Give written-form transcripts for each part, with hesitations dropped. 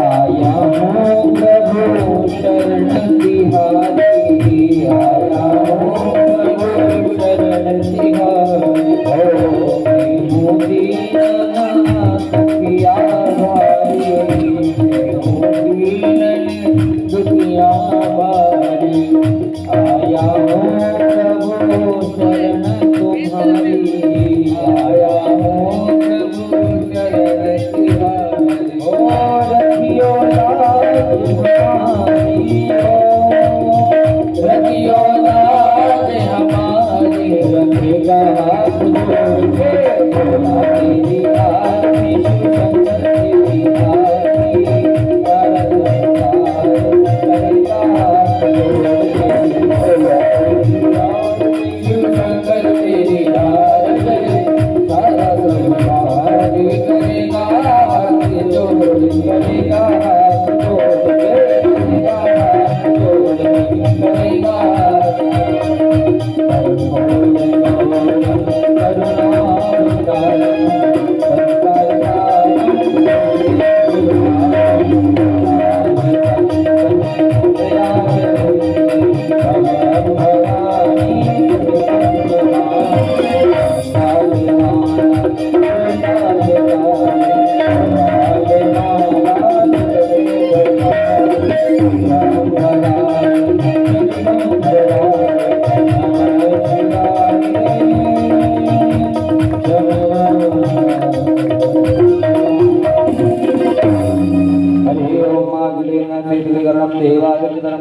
आया हूँ प्रभु शरण तिहारी,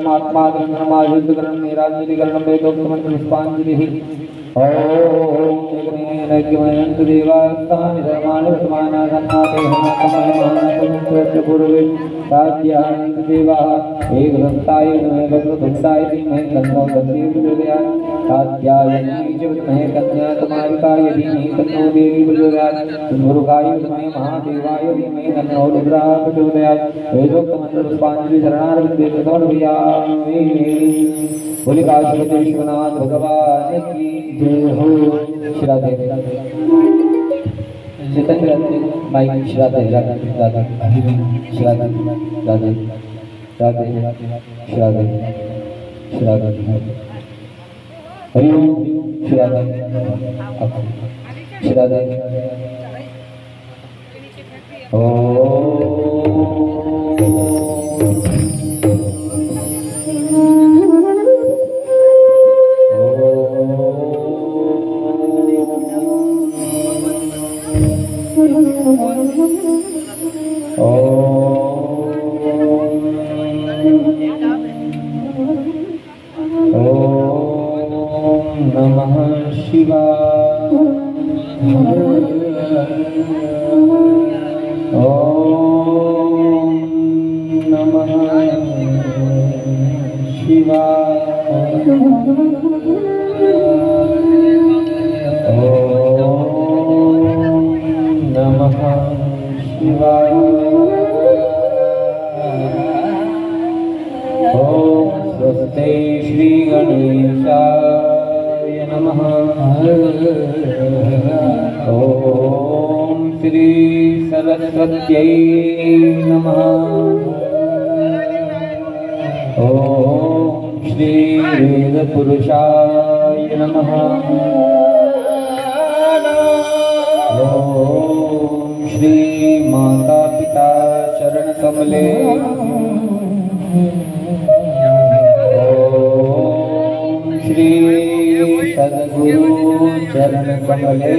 गणम आत्मा गणम आयुध गणम नीराजली गणम वेदोक्त मंत्र पुष्पांजलि ओम यज्ञमयंत देवास्तानि धर्माणि वर्तमाना सन्नाते हमाकमयमानकं पूर्वे राज्यानंद देवाः एकदन्ताय नमः वक्रतुण्डाय धीमहि तन्नो दन्ति प्रचोदयात् कात्यायनी च विद्महे कन्याकुमारिकाय धीमहि तन्नो देवी प्रचोदयात् मुरुगाय विद्महे महादेवाय धीमहि तन्नो रुद्रः प्रचोदयात् वेदोक्त मंत्र पुष्पांजलि शरणारविन्दे समर्पयामि। बोले काशी विश्वनाथ भगवान की जय हो। श्राद्धे जितेंद्र भाई श्राद्धे राधे राधे श्राद्धे राधे राधे श्राद्धे श्राद्धे हरि ओम श्राद्धे श्राद्धे नमः शिवाय ओम नमः शिवाय ओम नमः शिवाय ओम स्वस्ति श्री गणेशाय नमः ओम श्री सरस्वत्यै नमः ओम श्री वेदपुरुषाय नमः ओम श्री माता पिता चरण कमले ओम श्री सद्गुरु चरण कमले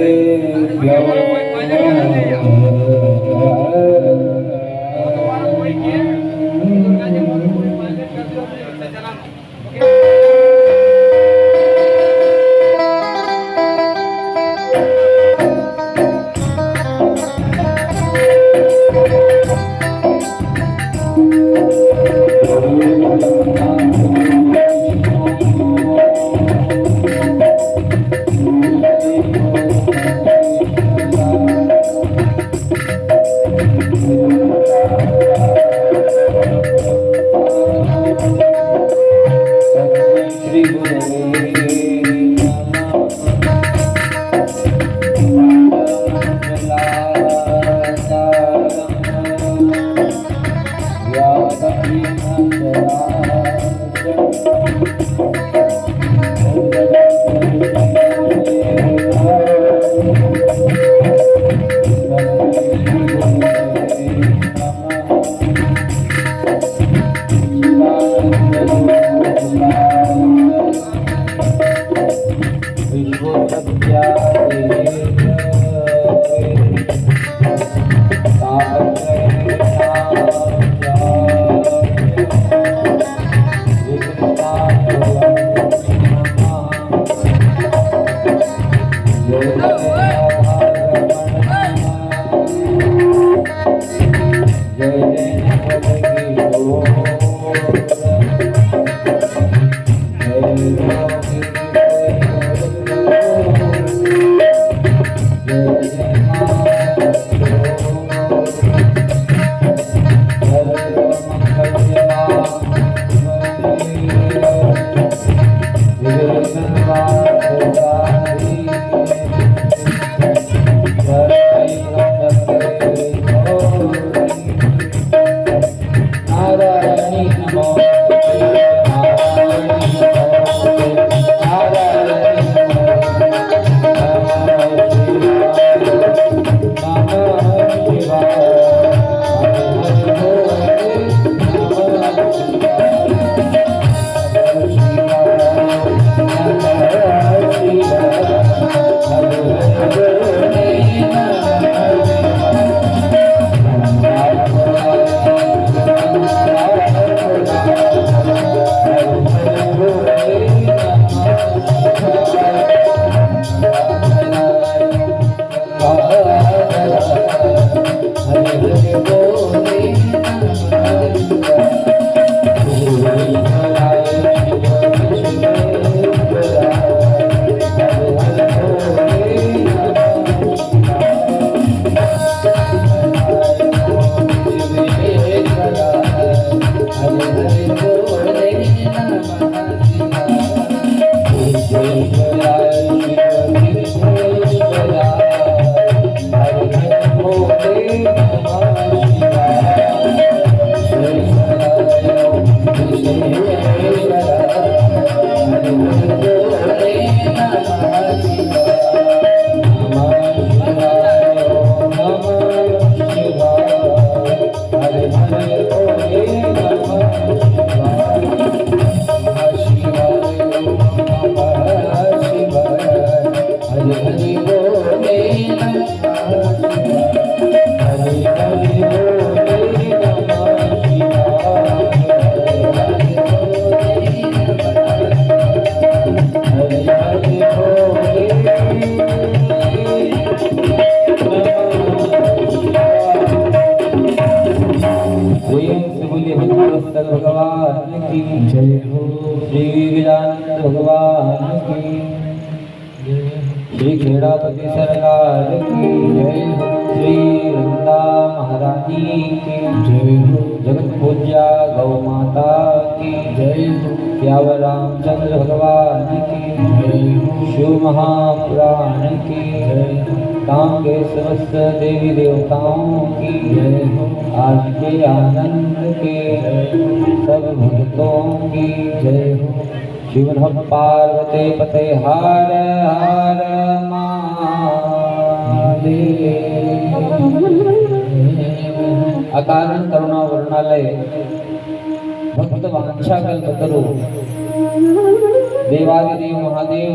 नारायणी नमो भगवान की जय हो। श्री गजानन भगवान की, श्री खेड़ापति सरकार की जय हो। श्री वृंदा महारानी की जय हो। जगत पूज्या गौ माता की जय हो। सियावर रामचंद्र भगवान की जय हो। शिव महापुराण की जय हो। गाँव के समस्त देवी देवताओं की जय हो। आज के आनंद के सब भक्तों की जय हो। शिव पार्वती पते हर हर महादेव। अकारण करुणा वर्णालय भक्त वांछा कल्पतरु देवादिदेव महादेव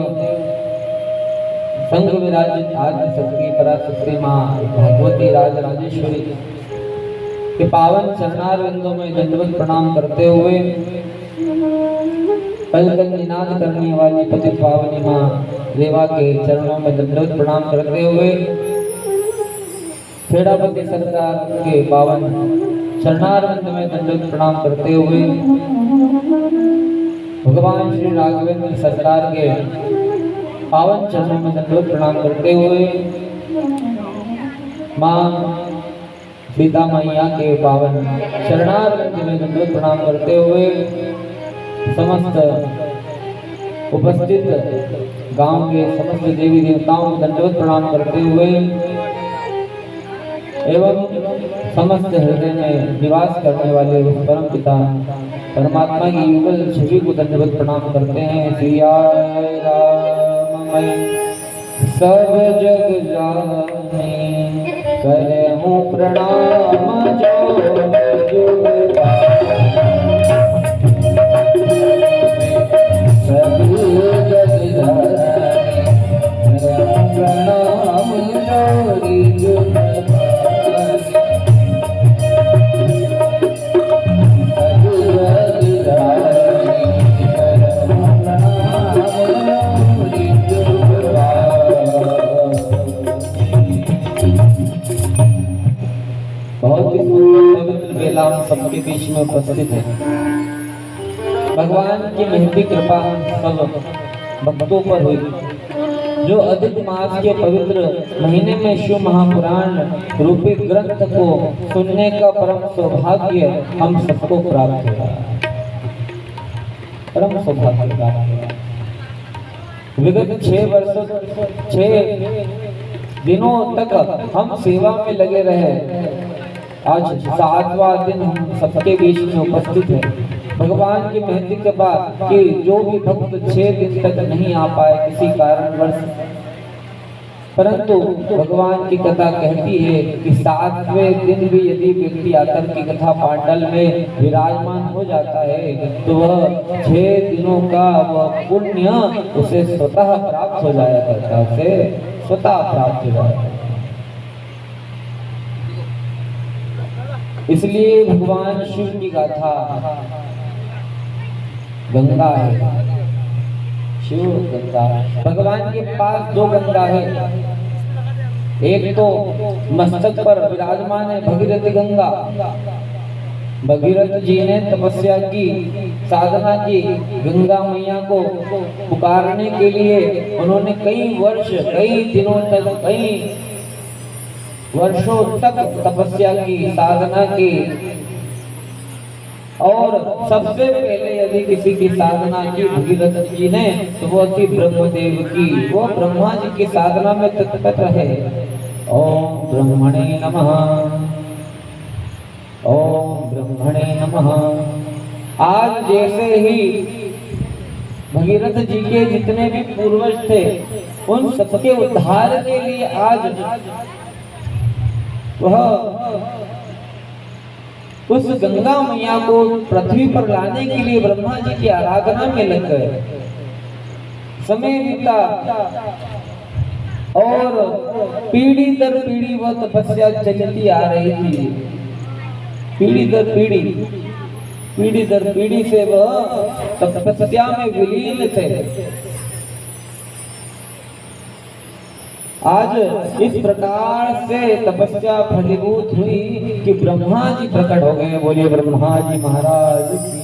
संघ विराजित आदि शक्ति पराशक्ति माँ भगवती राज राजेश्वरी के पावन चरणारविंदों में दंडवत प्रणाम करते हुए पलकनिनाद करने वाली पतित पावनी माँ रेवा के चरणों में दंडवत प्रणाम करते हुए खेड़ापति सरकार के पावन चरणारविंद में दंडवत प्रणाम करते हुए भगवान श्री राघवेंद्र सरकार के पावन चरणों में दंडवत प्रणाम करते हुए माँ सीता मैया के पावन चरणारविंद में दंडवत प्रणाम करते हुए समस्त उपस्थित गांव के समस्त देवी देवताओं को दंडवत प्रणाम करते हुए एवं समस्त हृदय में निवास करने वाले उस परम पिता परमात्मा की युगल छवि को दंडवत प्रणाम करते हैं। सिया राममय सब जग जाने करहूं प्रणाम जो सब जग जाने करहूं प्रणाम जो सबके बीच में उपस्थित है। भगवान की महती कृपा सब भक्तों पर हुई जो अधिक मास के पवित्र महीने में शिव महापुराण रूपी ग्रंथ को सुनने का परम सौभाग्य हम सबको प्राप्त हुआ। परम सौभाग्य प्राप्त हुआ। विगत 6 दिनों तक हम सेवा में लगे रहे। आज 7वां दिन हम सबके बीच में उपस्थित है। भगवान की महती कृपा कि जो भी भक्त 6 दिन तक नहीं आ पाए किसी कारणवश, परंतु भगवान की कथा कहती है कि 7वें दिन भी यदि व्यक्ति आकर की कथा पांडल में विराजमान हो जाता है तो वह 6 दिनों का वह पुण्य उसे स्वतः प्राप्त हो जाया करता है, उसे स्वतः प्राप्त हो जाता है। इसलिए भगवान शिव की गाथा गंगा है। शिव गंगा, भगवान के पास 2 गंगा है। एक तो मस्तक पर विराजमान है भगीरथ गंगा। भगीरथ जी ने तपस्या की, साधना की, गंगा मैया को पुकारने के लिए उन्होंने कई वर्ष, कई दिनों तक, कई वर्षों तक तपस्या की, साधना की। और सबसे पहले यदि किसी की साधना की भगीरथ जी ने तो वो थी ब्रह्मदेव की। वो ब्रह्मा जी की साधना में तत्पर रहे। ओम ब्रह्मणे नमः, ओम ब्रह्मणे नमः। आज जैसे ही भगीरथ जी के जितने भी पूर्वज थे उन सबके उद्धार के लिए आज वह उस गंगा मैया को पृथ्वी पर लाने के लिए ब्रह्मा जी की आराधना में लग गए। समय बीता और पीढ़ी दर पीढ़ी वह तपस्या चलती आ रही थी। पीढ़ी दर पीढ़ी, पीढ़ी दर पीढ़ी से वह तपस्या में विलीन थे। आज इस प्रकार से तपस्या फलीभूत हुई कि ब्रह्मा जी प्रकट हो गए। बोलिए ब्रह्मा जी महाराज की।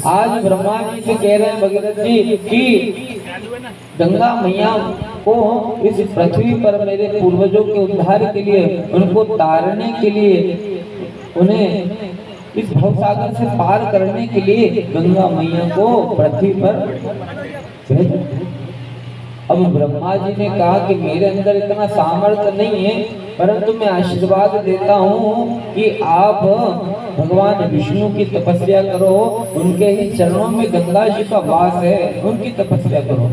आज ब्रह्मा जी से कह रहे हैं भगीरथ जी कि गंगा मैया को इस पृथ्वी पर मेरे पूर्वजों के उद्धार के लिए, उनको तारने के लिए, उन्हें इस भवसागर से पार करने के लिए गंगा मैया को पृथ्वी पर भेजो। अब ब्रह्मा जी ने कहा कि मेरे अंदर इतना सामर्थ्य नहीं है, परंतु मैं आशीर्वाद देता हूँ कि आप भगवान विष्णु की तपस्या करो। उनके ही चरणों में गंगा जी का वास है, उनकी तपस्या करो।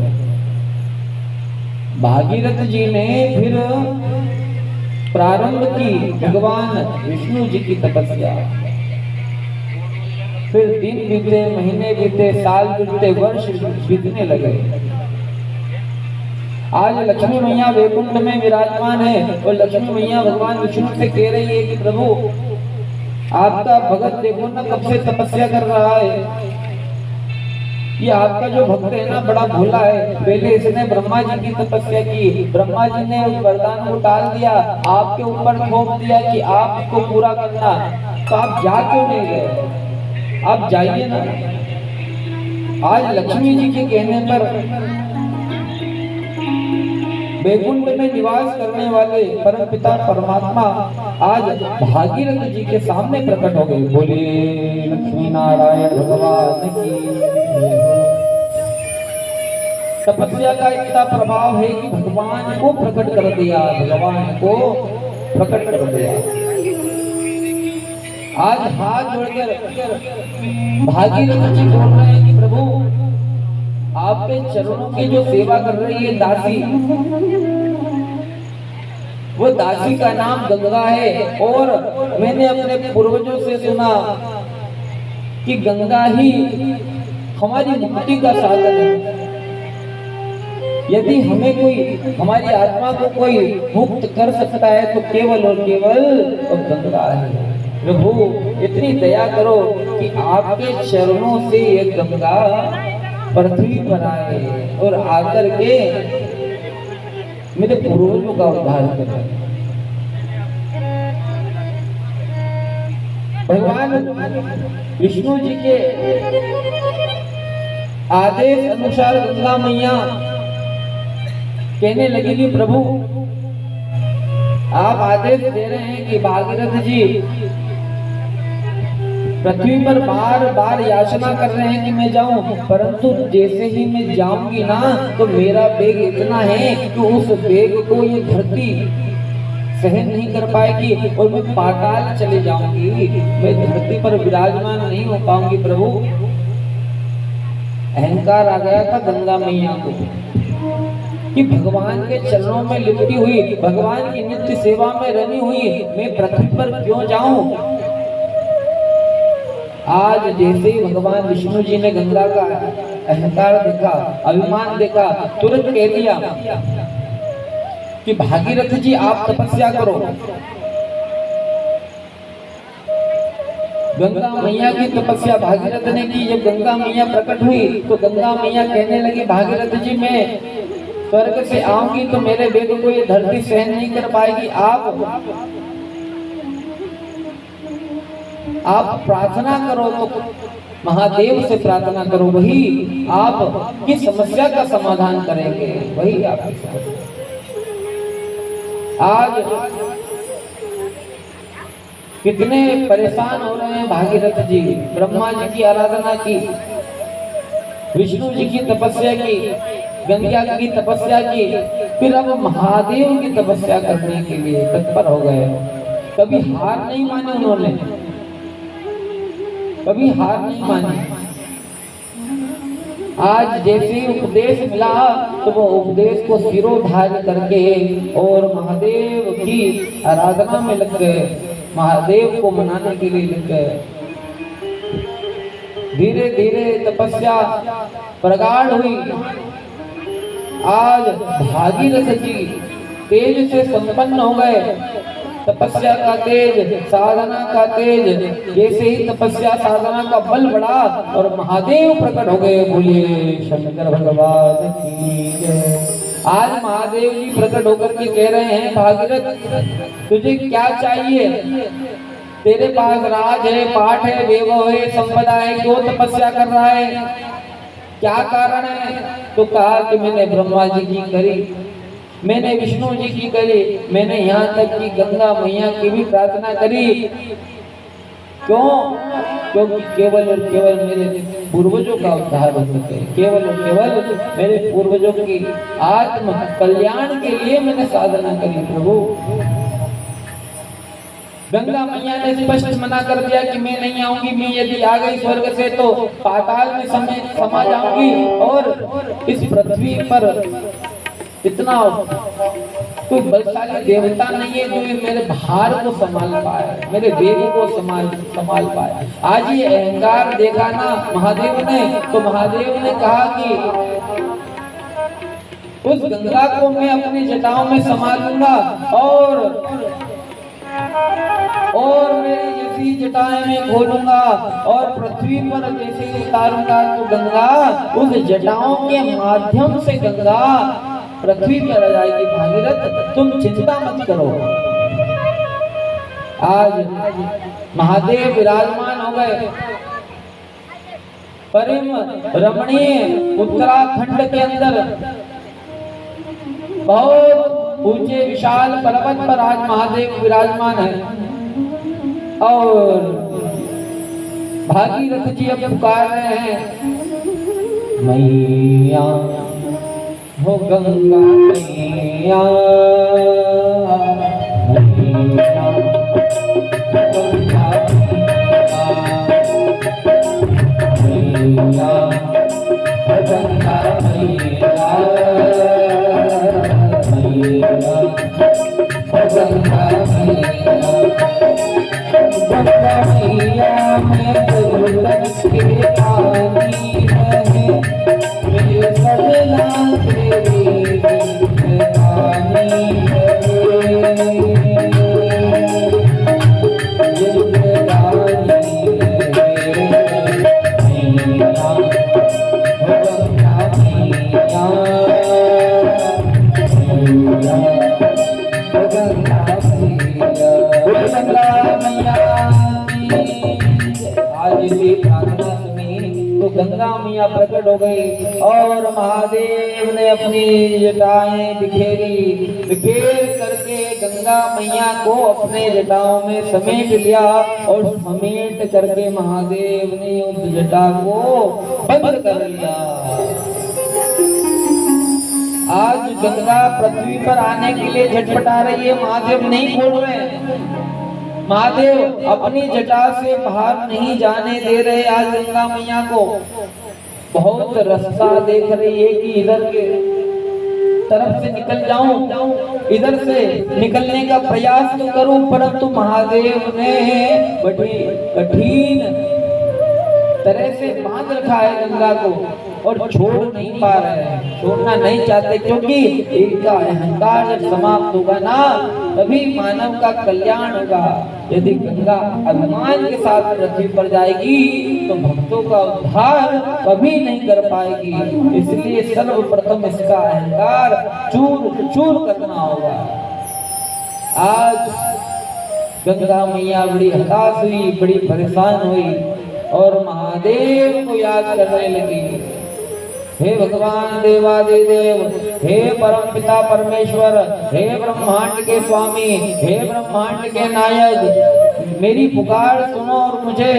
भागीरथ जी ने फिर प्रारंभ की भगवान विष्णु जी की तपस्या। फिर दिन बीते, महीने बीते, साल बीते, वर्ष बीतने लगे। आज लक्ष्मी मैया वैकुंठ में विराजमान है और लक्ष्मी मैया भगवान विष्णु से कह रही है कि प्रभु आपका भगत देखो ना कब से तपस्या कर रहा है। ये आपका जो भक्त है ना बड़ा भोला है। पहले इसने ब्रह्मा जी की तपस्या की, ब्रह्मा जी ने उस वरदान को टाल दिया, आपके ऊपर थोप दिया कि आप इसको पूरा करना। तो आप जा क्यों नहीं गए? आप जाइए ना। आज लक्ष्मी जी के कहने पर वैकुंठ में निवास करने वाले परमपिता परमात्मा आज भागीरथ जी के सामने प्रकट हो गए। बोलिए लक्ष्मी नारायण भगवान की। तपस्या का इतना प्रभाव है कि भगवान को प्रकट कर दिया, भगवान को प्रकट कर दिया। आज हाथ जोड़कर भागीरथ जी बोल रहे हैं कि प्रभु आपके चरणों की जो सेवा कर रही है दासी, वो दासी का नाम गंगा है। और मैंने अपने पूर्वजों से सुना कि गंगा ही हमारी मुक्ति का साधन है। यदि हमें कोई, हमारी आत्मा को कोई मुक्त कर सकता है तो केवल और केवल गंगा है। प्रभु इतनी दया करो कि आपके चरणों से ये गंगा पृथ्वी पर आए और आकर के मेरे पूर्वजों का उद्धार करें। भगवान विष्णु जी के आदेश अनुसार गंगा मैया कहने लगी कि प्रभु आप आदेश दे रहे हैं कि भागीरथ जी पृथ्वी पर बार बार याचना कर रहे हैं कि मैं जाऊं, परंतु जैसे ही मैं जाऊंगी ना तो मेरा वेग इतना है कि उस वेग को ये धरती सहन नहीं कर पाएगी और मैं पाताल चले जाऊंगी, मैं धरती पर विराजमान नहीं हो पाऊंगी। प्रभु अहंकार आ गया था गंगा मैया को कि भगवान के चरणों में लिपटी हुई, भगवान की नित्य सेवा में रमी हुई मैं पृथ्वी पर क्यों जाऊं। आज जैसे ही भगवान विष्णु जी ने गंगा का अहंकार देखा, अभिमान देखा, तुरंत कह दिया कि भागीरथ जी आप तपस्या करो। गंगा मैया की तपस्या भागीरथ ने की। जब गंगा मैया प्रकट हुई तो गंगा मैया कहने लगी भागीरथ जी मैं स्वर्ग से आऊंगी तो मेरे वेग को ये धरती सहन नहीं कर पाएगी। आप प्रार्थना करो तो महादेव से प्रार्थना करो, वही आपकी समस्या का समाधान करेंगे, वही आपकी समस्या। आज कितने परेशान हो रहे हैं भागीरथ जी, ब्रह्मा जी की आराधना की, विष्णु जी की तपस्या की, गंगा की तपस्या की, फिर अब महादेव की तपस्या करने के लिए तत्पर हो गए। कभी हार नहीं मानी उन्होंने, कभी हार नहीं मानी। आज जैसे उपदेश मिला तो वो उपदेश को सिरोधार्य करके और महादेव की आराधना में लग गए, महादेव को मनाने के लिए लग गए। धीरे धीरे तपस्या प्रगाढ़ हुई। आज भागीरथ जी तेज से संपन्न हो गए। तपस्या का तेज, साधना का तेज, जैसे ही तपस्या साधना का बल बढ़ा और महादेव प्रकट हो गए। बोलिए शंकर भगवान की जय। आज महादेव जी प्रकट होकर के कह रहे हैं, भागीरथ तुझे क्या चाहिए? तेरे पास राज है, पाठ है, वैभव है, संपदा है, क्यों तपस्या कर रहा है? क्या कारण है? तो कहा कि मैंने ब्रह्मा जी की करी, मैंने विष्णु जी की करी, मैंने यहाँ तक कि गंगा मैया की भी प्रार्थना करी। क्यों? क्योंकि केवल और केवल मेरे पूर्वजों का उद्धार हो सके, केवल और केवल मेरे पूर्वजों की आत्म कल्याण के लिए मैंने साधना करी। प्रभु गंगा मैया ने स्पष्ट मना कर दिया कि मैं नहीं आऊंगी, मैं यदि आ गई स्वर्ग से तो पाताल में समा जाऊंगी और इस पृथ्वी पर इतना कोई बलशाली देवता नहीं है जो मेरे भार को संभाल पाए, मेरे वेग को संभाल पाए। आज ये अहंकार देखा ना महादेव ने, तो महादेव ने कहा कि उस गंगा को मैं अपनी जटाओं में संभालूंगा और मेरी जैसी जटाएं में खोलूंगा और पृथ्वी पर जैसे ही उतारूंगा तो गंगा उस जटाओं के माध्यम से गंगा पृथ्वी पर आ जाएगी। भागीरथ तुम चिंता मत करो। आज महादेव विराजमान हो गए परम रमणीय उत्तराखंड के अंदर, बहुत ऊंचे विशाल पर्वत पर आज महादेव विराजमान है। और भागीरथ जी अब पुकार रहे हैं, मैया हो गंगा मैया, मैया गंगा मैया, गंगा मैया में गुरुदत्त के पानी रहे, मेरे सबला तेरी पानी रहे, गंगा मैया प्रकट हो गई और महादेव ने अपनी जटाएं बिखेर करके गंगा मैया को अपने जटाओं में समेट लिया और समेट करके महादेव ने उस जटा को बंद कर लिया। आज गंगा पृथ्वी पर आने के लिए झटपटा रही है, महादेव नहीं खोल रहे। महादेव अपनी जटा से बाहर नहीं जाने दे रहे आज गंगा मैया को। बहुत रास्ता देख रही है कि इधर के तरफ से निकल जाऊं, इधर से निकलने का प्रयास तो करूं, परंतु महादेव ने बड़ी कठिन तरह से बांध रखा है गंगा को और छोड़ नहीं पा रहे हैं, छोड़ना नहीं चाहते, क्योंकि इनका अहंकार जब समाप्त होगा ना तभी मानव का कल्याण होगा। यदि गंगा अभिमान के साथ पृथ्वी पर जाएगी तो भक्तों का उद्धार कभी नहीं कर पाएगी। इसलिए सर्वप्रथम इसका अहंकार चूर चूर करना होगा। आज गंगा मैया बड़ी हताश हुई, बड़ी परेशान हुई और महादेव को याद करने लगी। हे भगवान देवादिदेव, हे परम पिता परमेश्वर, हे ब्रह्मांड के स्वामी, हे ब्रह्मांड के नायक, मेरी पुकार सुनो और मुझे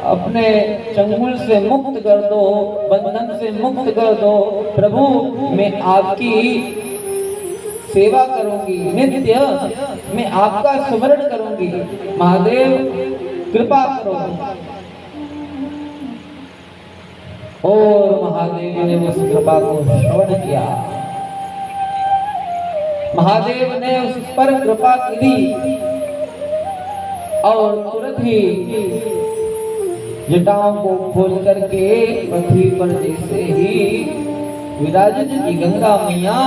अपने चंगुल से मुक्त कर दो, बंधन से मुक्त कर दो। प्रभु मैं आपकी सेवा करूंगी, नित्य मैं आपका स्मरण करूंगी, महादेव कृपा करो। और महादेव ने उस कृपा को श्रवण किया, महादेव ने उस पर कृपा की और तुरंत ही जटाओं को खोल करके पृथ्वी पर जैसे ही विराजित की गंगा मैया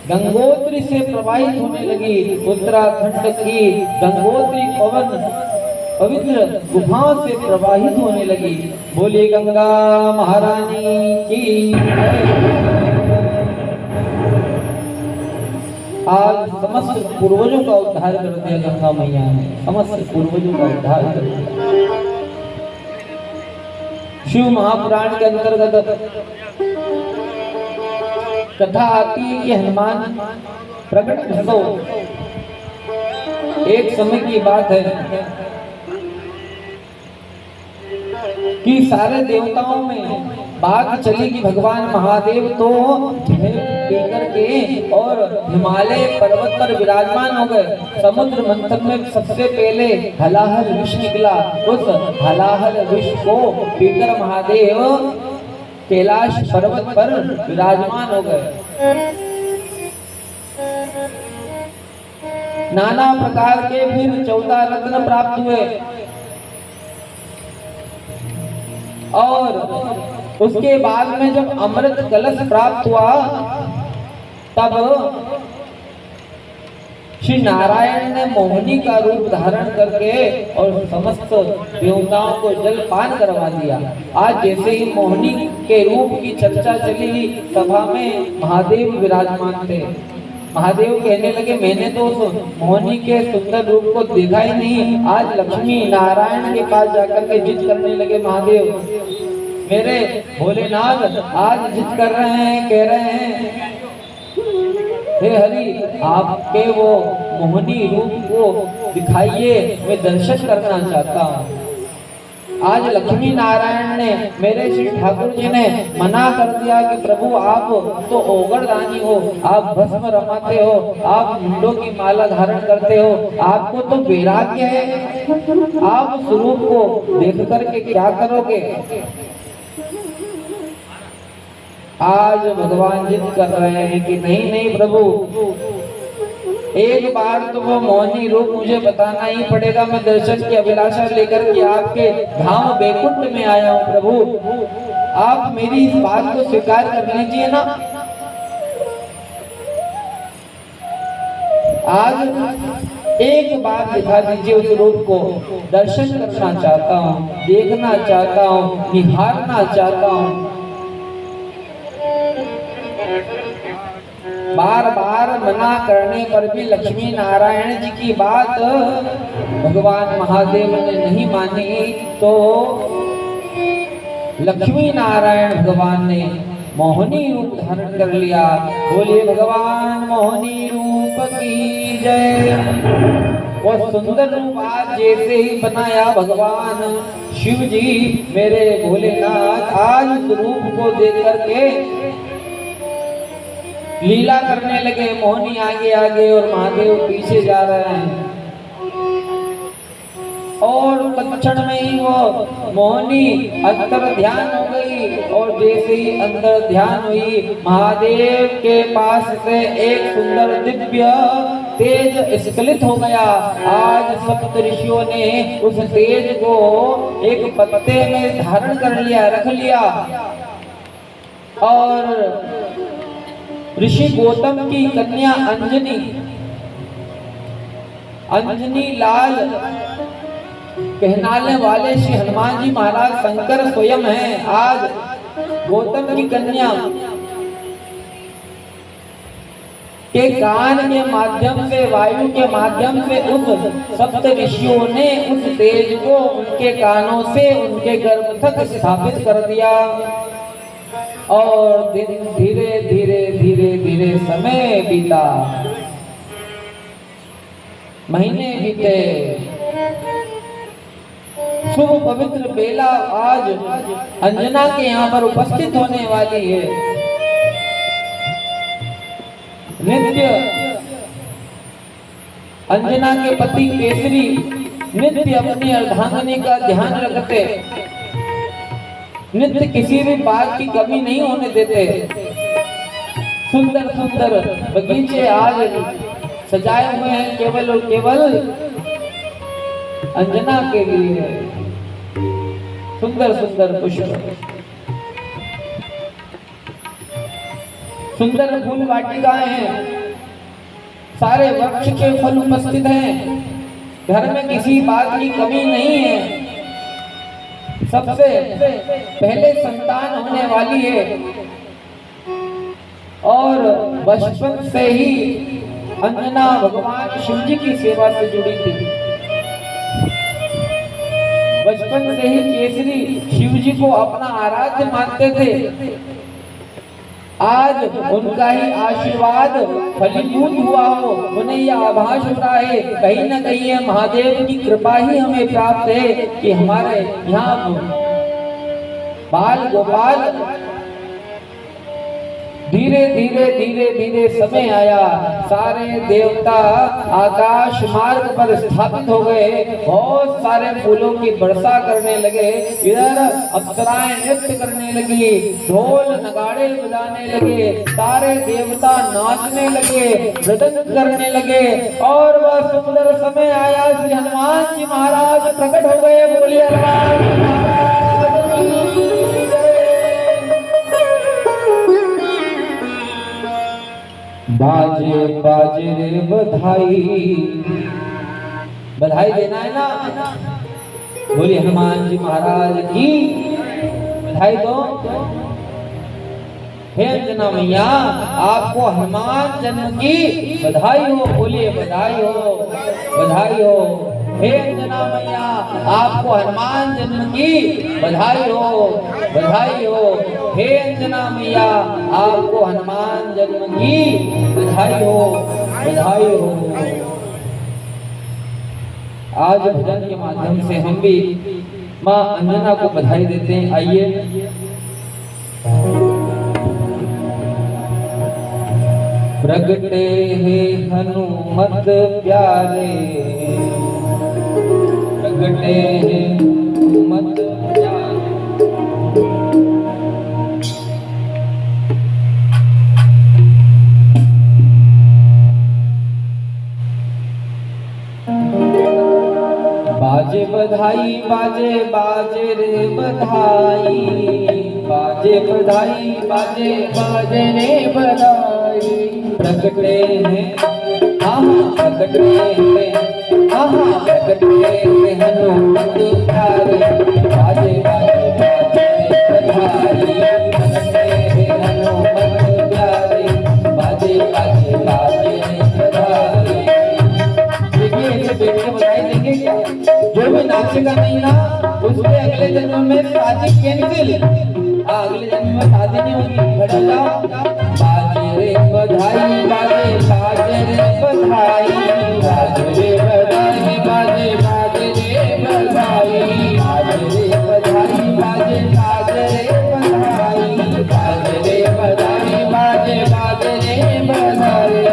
गंगोत्री से प्रवाहित होने लगी। उत्तराखंड की गंगोत्री पवन पवित्र गुफाओं से प्रवाहित होने लगी। बोले गंगा महारानी की। आज समस्त पूर्वजों का उद्धार कर दिया गंगा मैया ने, समस्त पूर्वजों का उद्धार कर दिया। शिव महापुराण के अंतर्गत कथा आती है कि हनुमान प्रकट उत्सव एक समय की बात है कि सारे देवताओं में बात चली कि भगवान महादेव तो लेकर के और हिमालय पर्वत पर विराजमान हो गए। समुद्र मंथन में सबसे पहले हलाहल विष निकला, उस हलाहल विष को पीकर महादेव कैलाश पर्वत पर विराजमान हो गए। नाना प्रकार के फिर 14 रत्न प्राप्त हुए और उसके बाद में जब अमृत कलश प्राप्त हुआ तब श्री नारायण ने मोहिनी का रूप धारण करके और समस्त देवताओं को जल पान करवा दिया। आज जैसे ही मोहिनी के रूप की चर्चा चली सभा में महादेव विराजमान थे। महादेव कहने लगे मैंने तो उस मोहिनी के सुंदर रूप को देखा ही नहीं। आज लक्ष्मी नारायण के पास जाकर के जिद करने लगे, महादेव मेरे भोलेनाथ आज जिद कर रहे हैं, कह रहे हैं हे हरि आपके वो मोहिनी रूप को दिखाइए, मैं दर्शन करना चाहता हूँ। आज लक्ष्मी नारायण ने मेरे श्री ठाकुर जी ने मना कर दिया कि प्रभु आप तो ओगरदानी हो, आप भस्म रमाते हो, आप मुंडों की माला धारण करते हो, आपको तो वैराग्य है, आप उस रूप को देख करके क्या करोगे। आज भगवान जिद कर रहे हैं कि नहीं नहीं प्रभु एक बार तो वो मोहिनी रूप मुझे बताना ही पड़ेगा। मैं दर्शन की अभिलाषा लेकर के आपके धाम बैकुंठ में आया हूँ प्रभु, आप मेरी इस बात को स्वीकार कर लीजिए ना। आज एक बार दिखा दीजिए उस रूप को, दर्शन करना चाहता हूँ, देखना चाहता हूँ, निहारना चाहता हूँ। बार बार मना करने पर भी लक्ष्मी नारायण जी की बात भगवान महादेव ने नहीं मानी तो लक्ष्मी नारायण भगवान ने मोहिनी रूप धारण कर लिया। बोलिए भगवान मोहिनी रूप की जय। वो सुंदर रूप आज जैसे ही बनाया भगवान शिव जी मेरे भोलेनाथ आज उस रूप को देख करके लीला करने लगे। मोहिनी आगे आगे और महादेव पीछे जा रहे हैं और तत्क्षण में ही वो मोहिनी अंतर ध्यान हो गई और जैसे ही अंदर ध्यान हुई महादेव के पास से एक सुंदर दिव्य तेज स्खलित हो गया। आज सप्त ऋषियों ने उस तेज को एक पत्ते में धारण कर लिया, रख लिया और ऋषि गौतम की कन्या अंजनी लाल कहलाने वाले श्री हनुमान जी महाराज शंकर स्वयं हैं। आज गौतम की कन्या के कान के माध्यम से, वायु के माध्यम से उस सप्त ऋषियों ने उस तेज को उनके कानों से उनके गर्भ तक स्थापित कर दिया। और दिन धीरे धीरे धीरे धीरे समय बीता, महीने बीते, शुभ पवित्र बेला आज अंजना के यहाँ पर उपस्थित होने वाली है। नित्य अंजना के पति केसरी नित्य अपनी अर्धांगिनी का ध्यान रखते, नित्य किसी भी बात की कमी नहीं होने देते। सुंदर सुंदर बगीचे आज सजाए हुए हैं केवल और केवल अंजना के लिए। सुंदर सुंदर पुष्प, सुंदर फूल वाटिकाएं हैं, सारे वृक्ष के फल उपस्थित हैं। घर में किसी बात की कमी नहीं है। सबसे पहले संतान होने वाली है और बचपन से ही अंजना भगवान शिव जी की सेवा से जुड़ी थी। बचपन से ही केसरी शिव जी को अपना आराध्य मानते थे। आज उनका ही आशीर्वाद फलीभूत हुआ हो, उन्हें यह आभास हो रहा है कहीं न कहीं ये महादेव की कृपा ही हमें प्राप्त है कि हमारे यहाँ बाल गोपाल धीरे धीरे धीरे धीरे समय आया। सारे देवता आकाश मार्ग पर स्थापित हो गए, बहुत सारे फूलों की वर्षा करने लगे। इधर अप्सराएं नृत्य करने लगी, ढोल नगाड़े बजाने लगे, सारे देवता नाचने लगे, मृदंग करने लगे। और वह सुंदर समय आया, श्री हनुमान जी महाराज प्रकट हो गए। बोलिए हनुमान। बाजे बाजे रे बधाई, बधाई देना है ना। बोलिए हनुमान जी महाराज की बधाई दो। हे अंजना मैया, आपको हनुमान जन्म की बधाई हो। बोलिए बधाई हो, बधाई हो। हे अंजना मैया, आपको हनुमान जन्म की बधाई हो, बधाई हो। हे अंजना मैया, आपको हनुमान जन्म की बधाई हो, बधाई हो। आज भजन के माध्यम से हम भी माँ अंजना को बधाई देते हैं। आइए। प्रगटे हे हनुमत प्यारे, प्रगटे हे हनुमत प्यारे। बाजे बधाई, बाजे बाजे रे बधाई, बाजे बधाई, बाजे बाजे रे बधाई। प्रगटे हैं प्रगटे हैं प्रगटे हैं हनुमत प्यारे, बाजे बाजे बाजे बधाई। प्रगटे हैं हनुमत प्यारे, बाजे बाजे बाजे बधाई। देखिए ऐसे बैठ के बधाई देंगे क्या? जो भी नाचेगा नहीं ना, उसके अगले जन्म में शादी कैंसिल। अगले जन्म में शादी नहीं होगी। खड़े जाओ। बाजे रे बधाई, बाजे बाजे रे बधाई, बाजे रे बधाई, बाजे बाजे रे बधाई, बाजे रे बधाई, बाजे बाजे रे बधाई, बाजे रे बधाई, बाजे बाजे रे बधाई।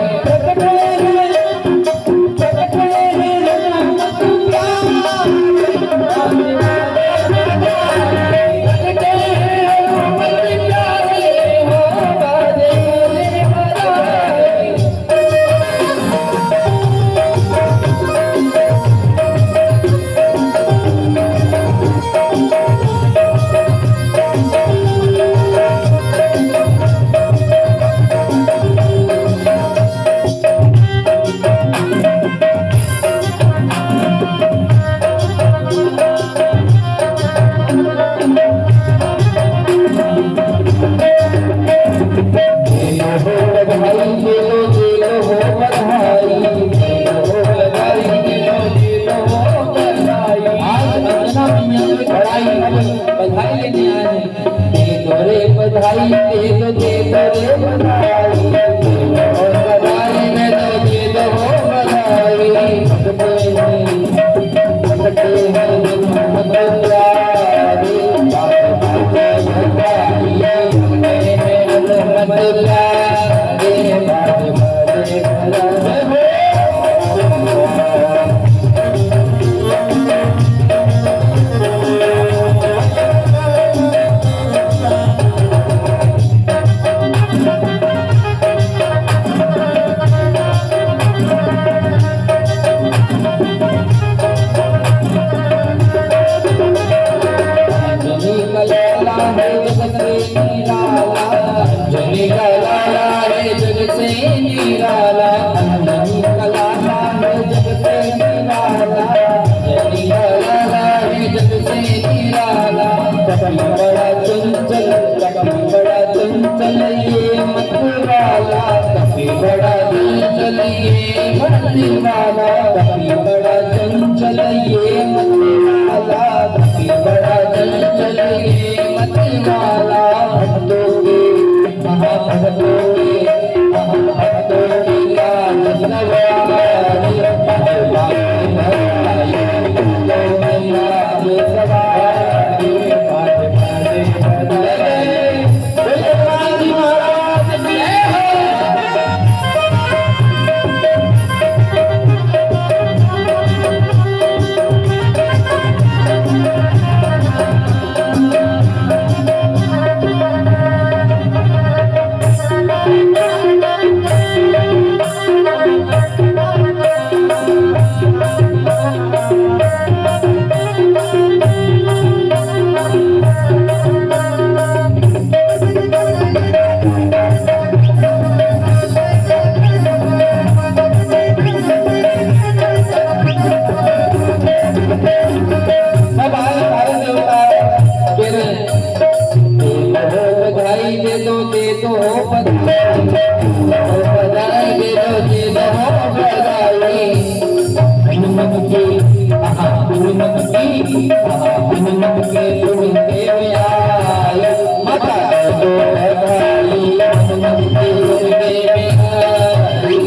हनुमत के सुनते में आए माता दो है भाई हनुमत के सुनते में आए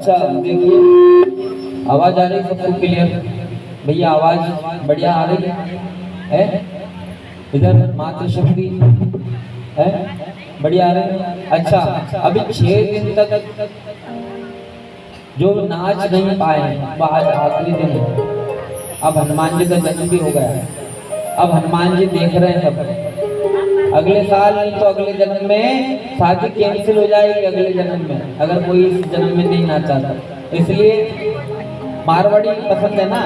जय हो देखिए आवाज आ रही है सबको क्लियर भैया आवाज बढ़िया आ रही है इधर मातृशक्ति है बढ़िया आ रही है अच्छा अभी 6 दिन तक जो नाच नहीं पाए वो आज आखिरी दिन है अब हनुमान जी का जन्म भी हो गया है अब हनुमान जी देख रहे हैं सब अगले साल तो अगले जन्म में शादी कैंसिल हो जाएगी अगले जन्म में अगर कोई इस जन्म में नहीं नाचा था इसलिए मारवाड़ी पसंद है ना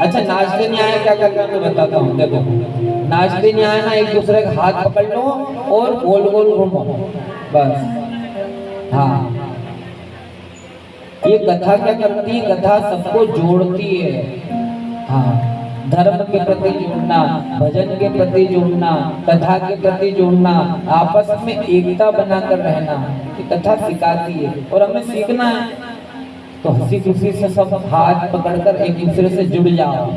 अच्छा नाचते नहीं आए क्या करना मैं बताता हूँ देखो नाचते नहीं आए ना एक दूसरे का हाथ पकड़ लो और गोल गोल घूमो बस हाँ ये कथा क्या करती है कथा सबको जोड़ती है हाँ धर्म के प्रति जुड़ना भजन के प्रति जुड़ना कथा के प्रति जुड़ना आपस में एकता बनाकर रहना कि कथा सिखाती है और हमें सीखना है तो हंसी खुशी से सब हाथ पकड़कर एक दूसरे से जुड़ जाओ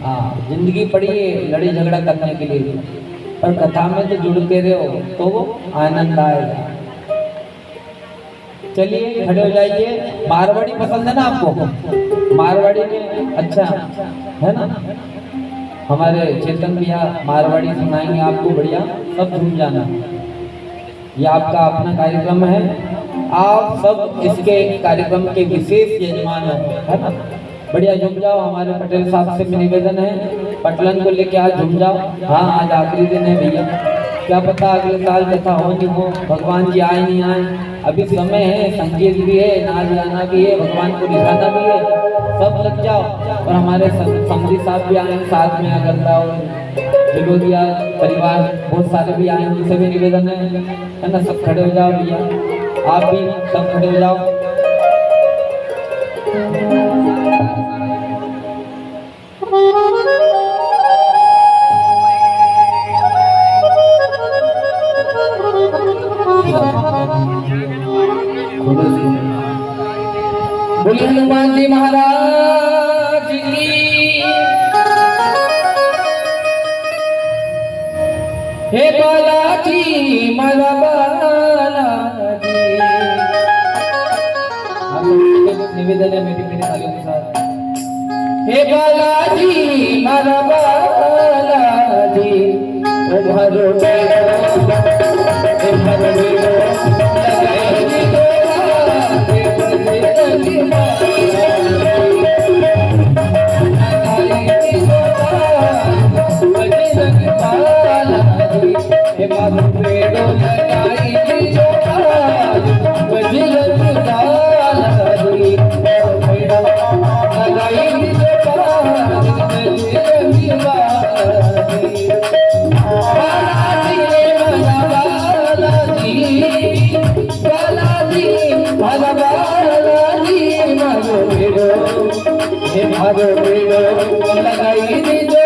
हाँ जिंदगी पड़ी है लड़ी झगड़ा करने के लिए पर कथा में तो जुड़ते रहो तो वो आनंद आएगा चलिए खड़े हो जाइए मारवाड़ी पसंद है ना आपको मारवाड़ी में अच्छा है ना हमारे चेतन भैया मारवाड़ी सुनाएंगे आपको बढ़िया सब झूम जाना ये आपका अपना कार्यक्रम है आप सब इसके कार्यक्रम के विशेष यजमान है ना बढ़िया झूम जाओ हमारे पटेल साहब से निवेदन है पटलन को लेके आज झूम जाओ हाँ आज आखिरी दिन है भैया क्या पता अगले साल कथा हो नहीं हो भगवान जी आए नहीं आए अभी समय है संगीत भी है नाच गाना भी है भगवान को दिखाना भी है सब लग जाओ और हमारे समझी साहब भी आए साथ में अगरता और जिलोदिया परिवार बहुत सारे भी आए उनसे भी निवेदन है ना सब खड़े हो जाओ भैया आप भी सब खड़े हो जाओ बोलिए हनुमान जी महाराज की हे बालाजी मारा बालाजी निवेदन है मेरी थाली अनुसार हे बालाजी मारा बालाजी भरो लगाई दीजिए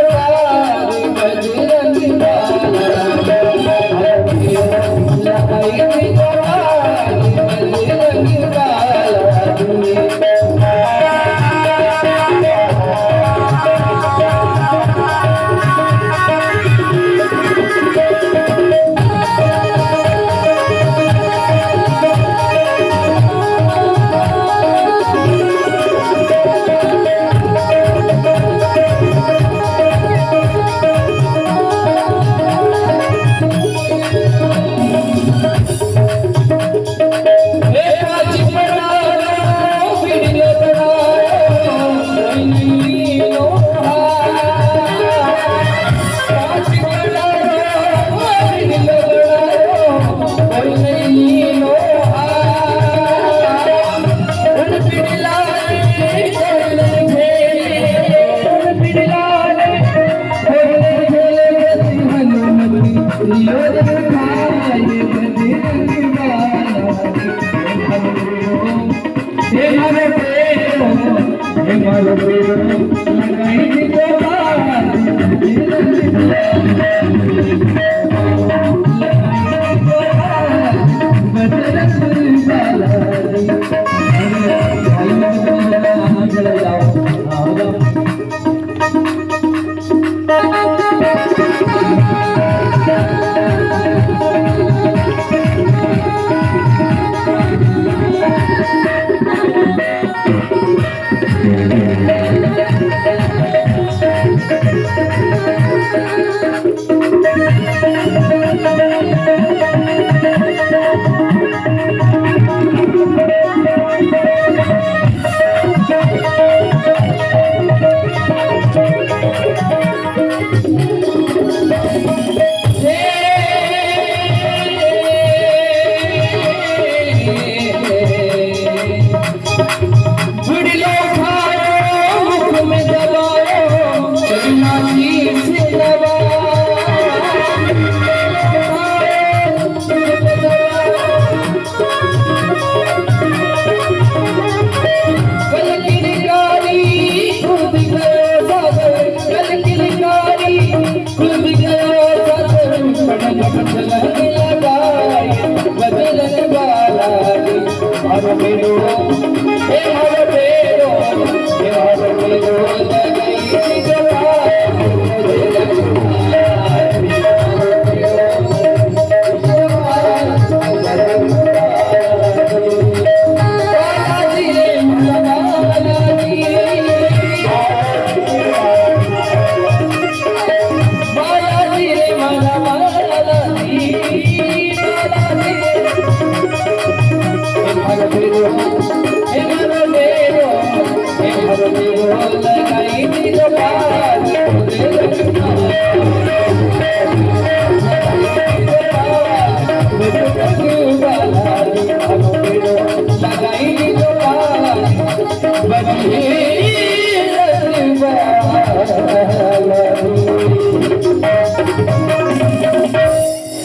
हे मारो पेरो लगाई दी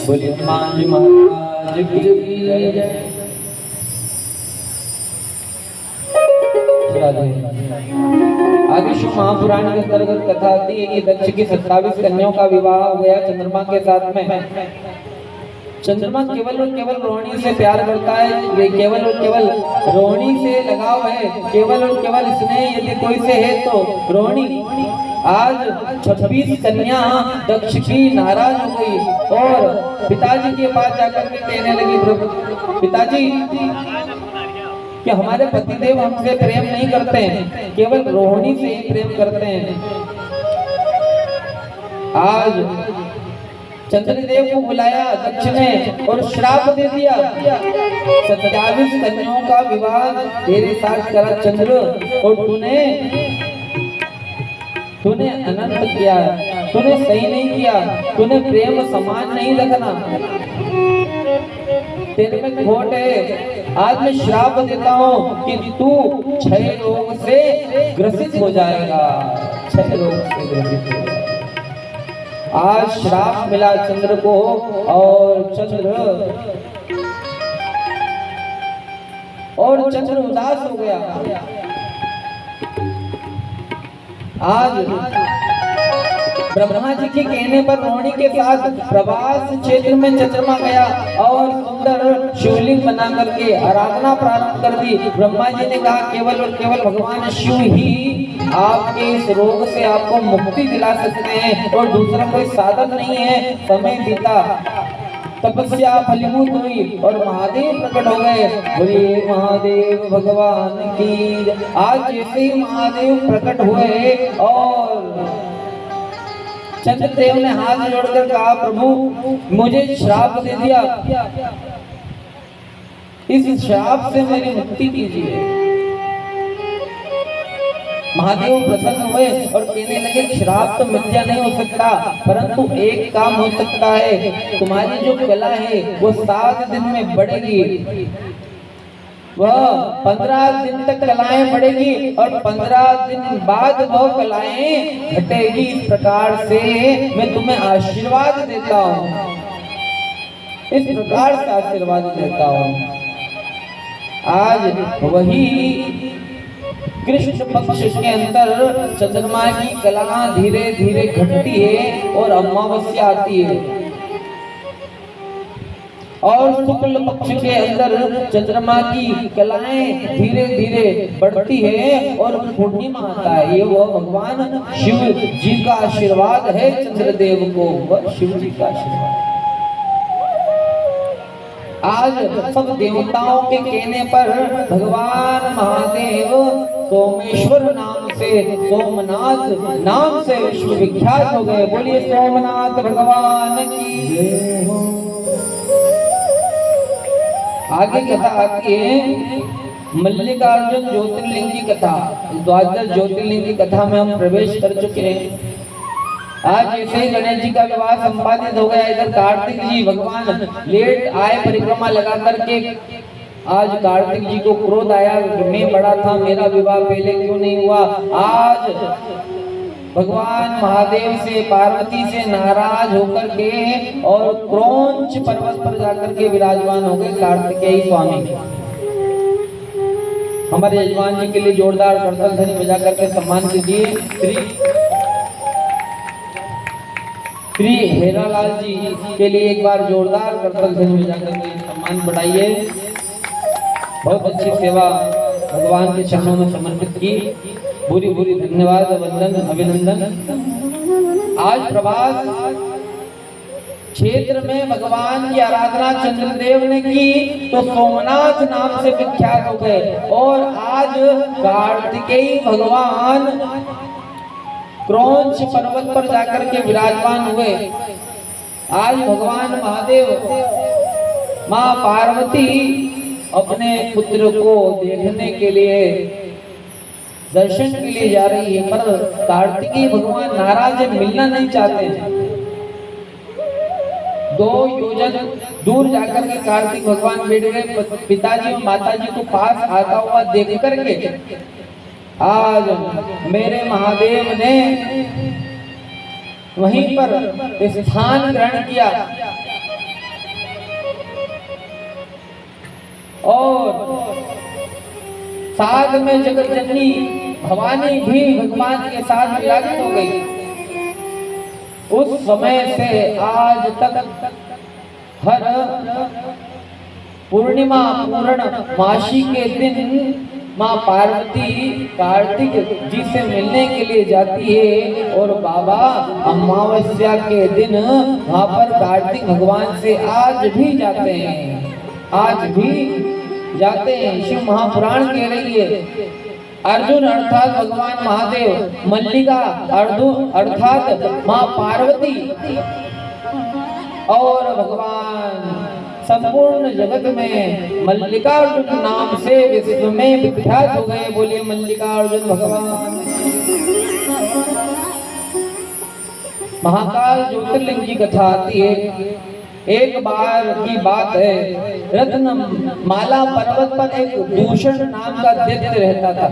बोलिए हनुमान महाराज की जय। आगे शिव महापुराण के अंतर्गत कथा आती है कि दक्ष की 27 कन्याओं का विवाह हो गया चंद्रमा के साथ में। चंद्रमा केवल और केवल रोहिणी से प्यार करता है, ये केवल और केवल रोहिणी से लगाव है, केवल और केवल स्नेह यदि कोई से है तो रोहिणी। आज 26 कन्या दक्ष की नाराज हो गई और पिताजी के पास जाकर के कहने लगी, पिताजी कि हमारे पतिदेव हमसे प्रेम नहीं करते हैं, केवल रोहिणी से ही प्रेम करते हैं। आज चंद्रदेव को बुलाया दक्ष ने और श्राप दे दिया, 27 कन्याओं का विवाह तेरे साथ करा चंद्र, और तूने अनंत किया, तूने सही नहीं किया, तूने प्रेम समान नहीं रखना, तेरे में खोट है। आज मैं श्राप देता हूँ कि तू 6 रोग से ग्रसित हो जाएगा, 6 रोग से ग्रसित हो जाएगा। आज श्राप मिला चंद्र को और चंद्र उदास हो गया। आज ब्रह्मा जी के कहने पर रोहिणी के साथ प्रवास क्षेत्र में चंद्रमा गया और सुंदर शिवलिंग बना करके आराधना प्रारंभ कर दी। ब्रह्मा जी ने कहा केवल और केवल भगवान शिव ही आपके इस रोग से आपको मुक्ति दिला सकते हैं और दूसरा कोई साधन नहीं है। समय बीता, तपस्या फलीभूत हुई और महादेव प्रकट हो गए। बोलिए महादेव भगवान की। आज जैसे ही महादेव प्रकट हुए और चंद्रदेव ने हाथ जोड़कर कहा, प्रभु मुझे श्राप दे दिया, इस श्राप से मेरी मुक्ति कीजिए। महादेव प्रसन्न हुए और कहने लगे, श्राप तो मिथ्या नहीं हो सकता, परंतु एक काम हो सकता है, तुम्हारी जो कला है वो 7 दिन में बढ़ेगी, वह 15 दिन तक कलाएं बढ़ेगी और 15 दिन बाद वह कलाएं घटेगी। इस प्रकार से मैं तुम्हें आशीर्वाद देता हूँ, इस प्रकार से आशीर्वाद देता हूँ। आज वही कृष्ण पक्ष के अंदर चंद्रमा की कला धीरे धीरे घटती है और अमावस्या आती है, और शुक्ल पक्ष के अंदर चंद्रमा की कलाएं धीरे धीरे बढ़ती है और पूर्णिमा आता है। ये वो भगवान शिव जी का आशीर्वाद है चंद्रदेव को, वह शिव जी का आशीर्वाद। आज सब देवताओं के कहने पर भगवान महादेव सोमेश्वर नाम से, सोमनाथ नाम से विश्वविख्यात हो गए। बोलिए सोमनाथ भगवान की जय हो। आगे कथा आती है मल्लिकार्जुन ज्योतिर्लिंग की कथा। द्वादश ज्योतिर्लिंग की कथा में हम प्रवेश कर चुके हैं। आज जैसे ही गणेश जी का विवाह संपादित हो गया, इधर कार्तिक जी भगवान लेट आए परिक्रमा लगा करके। आज कार्तिक जी को क्रोध आया, मैं बड़ा था, मेरा विवाह पहले क्यों नहीं हुआ। आज भगवान महादेव से, पार्वती से नाराज होकर के और क्रौंच पर्वत पर जाकर के विराजमान हो गए कार्तिकेय स्वामी। हमारे यजमान जी के लिए जोरदार करतल ध्वनि बजा करके सम्मान कीजिए। श्री हेरालाल जी के लिए एक बार जोरदार करतल ध्वनि बजा करके सम्मान बढ़ाइए। बहुत अच्छी सेवा भगवान के चरणों में समर्पित की, पूरी पूरी धन्यवाद, वंदन, अभिनंदन। आज प्रभात क्षेत्र में भगवान की आराधना चंद्रदेव ने की तो सोमनाथ नाम से विख्यात हो गए, और आज कार्तिकेय भगवान क्रौंच पर्वत पर जाकर के विराजमान हुए। आज भगवान महादेव, मां पार्वती अपने पुत्र को देखने के लिए, दर्शन के लिए जा रही है, पर कार्तिकेय भगवान नाराज है, मिलना नहीं चाहते हैं। 2 योजन दूर जाकर के कार्तिक भगवान बैठ गए। पिताजी और माताजी को पास आता हुआ देख करके आज मेरे महादेव ने वहीं पर स्थान ग्रहण किया, और साथ में जगत जननी भवानी भी भगवान के साथ विराजित हो गई। उस समय से आज तक हर पूर्णिमा पूर्ण मासी के दिन माँ पार्वती कार्तिक जी से मिलने के लिए जाती है, और बाबा अमावस्या के दिन वहां पर कार्तिक भगवान से आज भी जाते हैं, आज भी जाते हैं। शिव महापुराण कह रही है, अर्जुन अर्थात भगवान महादेव, मल्लिका अर्जुन अर्थात माँ पार्वती, और भगवान संपूर्ण जगत में मल्लिकार्जुन नाम से विश्व में विख्यात हो गए। बोलिए मल्लिकार्जुन भगवान। महाकाल ज्योतिर्लिंग की कथा आती है। एक बार की बात है, रत्न माला पर्वत पर एक दूषण नाम का दैत्य रहता था।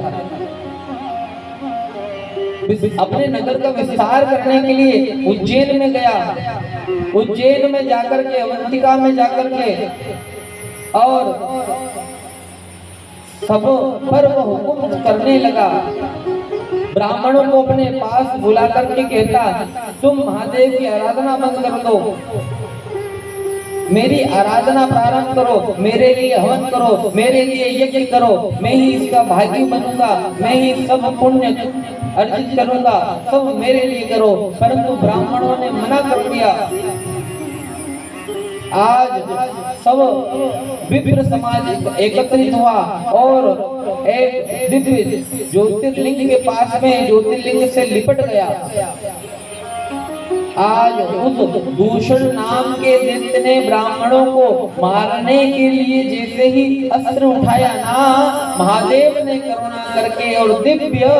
अपने नगर का विस्तार करने के लिए उज्जैन में गया। उज्जैन में जाकर के, अवंतिका में जाकर के, और सब पर वो हुक्म करने लगा। ब्राह्मणों को अपने पास बुला करके कहता, तुम महादेव की आराधना बंद कर दो, मेरी आराधना प्रारंभ करो, मेरे लिए हवन करो, मेरे लिए यज्ञ करो, मैं ही इसका भागी बनूंगा, मैं ही सब पुण्य अर्जित करूंगा, सब मेरे लिए करो। परंतु ब्राह्मणों ने मना कर दिया। आज सब विप्र समाज एकत्रित हुआ और एक दिव्य ज्योतिर्लिंग के पास में ज्योतिर्लिंग से लिपट गया। आज उस दूषण नाम के दैत्य ने ब्राह्मणों को मारने के लिए जैसे ही अस्त्र उठाया ना, महादेव ने करुणा करके और दिव्य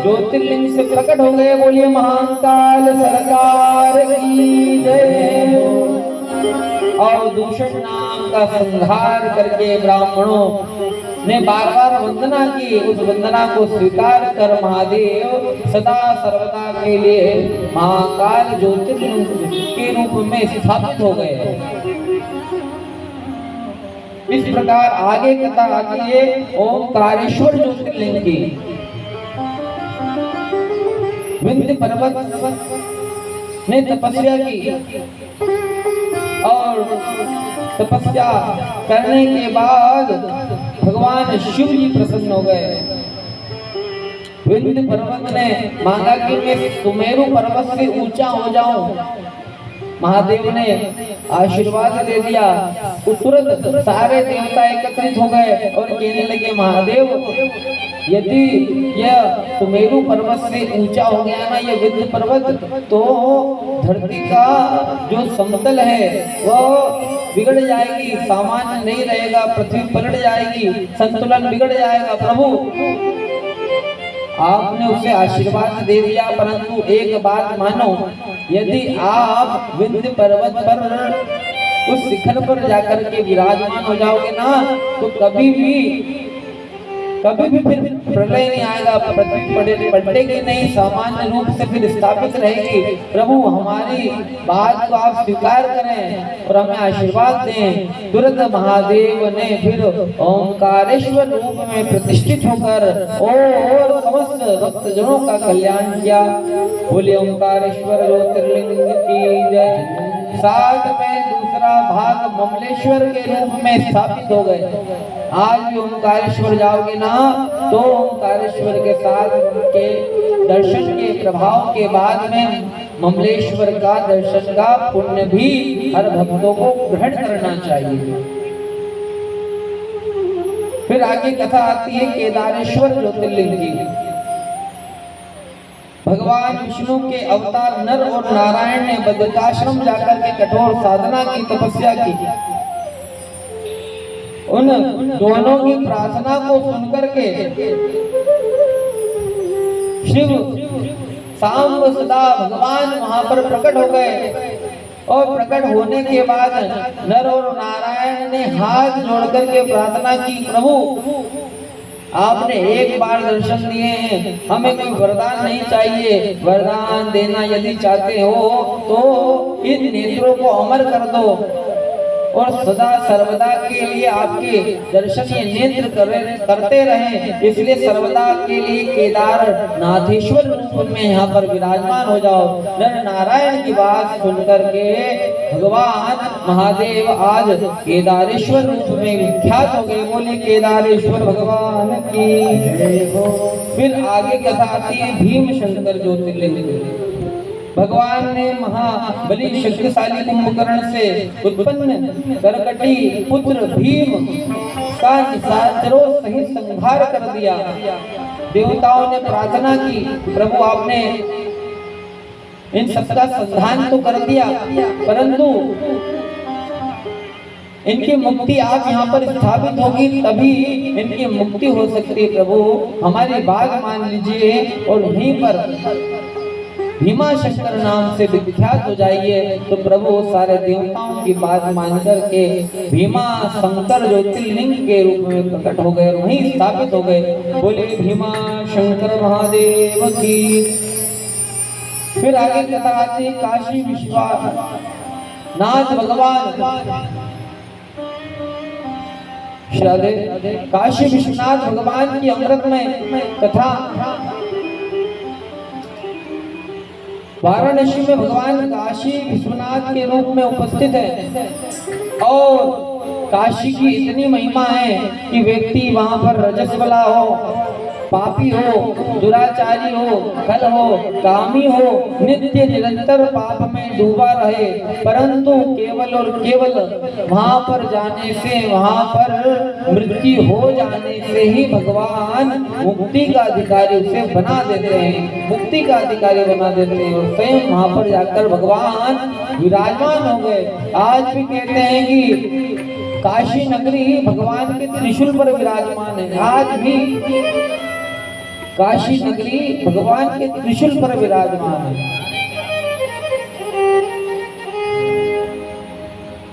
ज्योतिर्लिंग से प्रकट हो गए। बोलिए महाकाल सरकार की जय। और दूषण नाम का संहार करके ब्राह्मणों ने बार बार वंदना की। उस वंदना को स्वीकार कर महादेव सदा सर्वदा के लिए महाकाल ज्योतिर्लिंग के रूप में स्थापित हो गए। इस प्रकार आगे कथा आती है ओंकारेश्वर ज्योतिर्लिंग की। विंध्य पर्वत ने तपस्या की और तपस्या करने के बाद भगवान शिव जी प्रसन्न हो गए। विंध्य पर्वत ने मांगा कि मैं सुमेरु पर्वत से ऊंचा हो जाऊं। महादेव ने आशीर्वाद दे दिया। तुरंत सारे देवता एकत्रित हो गए और कहने लगे महादेव, यदि यह सुमेरु पर्वत से ऊंचा हो गया ना यह विंध्य पर्वत, तो धरती का जो समतल है वह बिगड़ जाएगी, सामान्य नहीं रहेगा, पृथ्वी पलट जाएगी, संतुलन बिगड़ जाएगा। प्रभु आपने उसे आशीर्वाद दे दिया, परंतु एक बात मानो, यदि आप विंध्य पर्वत पर उस शिखर पर जाकर के विराजमान हो जाओगे ना, तो कभी भी फिर प्रलय नहीं आएगा, पृथ्वी पलटेगी नहीं, सामान्य रूप से फिर स्थापित रहेगी। प्रभु हमारी बात को आप स्वीकार करें और हमें आशीर्वाद दें। तुरंत महादेव ने फिर ओंकारेश्वर रूप में प्रतिष्ठित होकर और समस्त भक्तजनों का कल्याण किया। बोले ओंकारेश्वर ज्योतिर्लिंग की जय। साथ में दूसरा भाग ममलेश्वर के रूप में स्थापित हो गए। आज भी ओंकारेश्वर जाओगे ना, तो ओंकारेश्वर के साथ के दर्शन के प्रभाव के बाद में ममलेश्वर का दर्शन का पुण्य भी हर भक्तों को ग्रहण करना चाहिए। फिर आगे कथा आती है केदारेश्वर ज्योतिर्लिंग की। भगवान विष्णु के अवतार नर और नारायण ने बद्रिकाश्रम जाकर के कठोर साधना की, तपस्या की। उन दोनों की प्रार्थना को सुनकर के शिव सांब सदा भगवान वहां पर प्रकट हो गए और प्रकट होने के बाद नर और नारायण ने हाथ जोड़कर के प्रार्थना की, प्रभु आपने एक बार दर्शन दिए हैं, हमें कोई वरदान नहीं चाहिए, वरदान देना यदि चाहते हो तो इन नेत्रों को अमर कर दो और सदा सर्वदा के लिए आपके दर्शन ये नेत्र करते रहें। इसलिए सर्वदा के लिए केदार नाथेश्वर रूप में यहाँ पर विराजमान हो जाओ। नर नारायण की बात सुनकर के भगवान महादेव आज केदारेश्वर रूप में विख्यात हो गए। बोले केदारेश्वर भगवान की जय हो। फिर आगे कथा आती है भीम शंकर ज्योतिर्लिंग। भगवान ने महाबली शक्तिशाली कुंभकर्ण से उत्पन्न करकटी पुत्र भीम का निशाचरों सहित संहार कर दिया। देवताओं ने प्रार्थना की, प्रभु आपने इन सबका संधान तो कर दिया, परंतु इनकी मुक्ति आप यहाँ पर स्थापित होगी तभी इनकी मुक्ति हो सकती है। प्रभु हमारी बात मान लीजिए और वहीं पर भीमा शंकर नाम से विख्यात हो जाइए। तो प्रभु सारे देवताओं की बात मानकर के भीमा शंकर ज्योतिर्लिंग के रूप में प्रकट हो गए, वहीं स्थापित हो गए। बोले भीमा शंकर महादेव की। फिर आगे कथा आती है काशी विश्वनाथ भगवान। श्रद्धे काशी विश्वनाथ भगवान की अमृतमय कथा। वाराणसी में भगवान काशी विश्वनाथ के रूप में उपस्थित है और काशी की इतनी महिमा है कि व्यक्ति वहां पर रजस्वला हो, पापी हो, दुराचारी हो, खल हो, कामी हो, नित्य निरंतर पाप में डूबा रहे, परंतु केवल और केवल वहां पर जाने से, वहां पर मृत्यु हो जाने से ही भगवान मुक्ति का अधिकारी उसे बना देते हैं, मुक्ति का अधिकारी बना देते हैं और स्वयं वहां पर जाकर भगवान विराजमान हो गए। आज भी कहते हैं कि काशी नगरी भगवान के त्रिशूल पर विराजमान है। आज भी काशी नगरी भगवान के त्रिशूल पर विराजमान है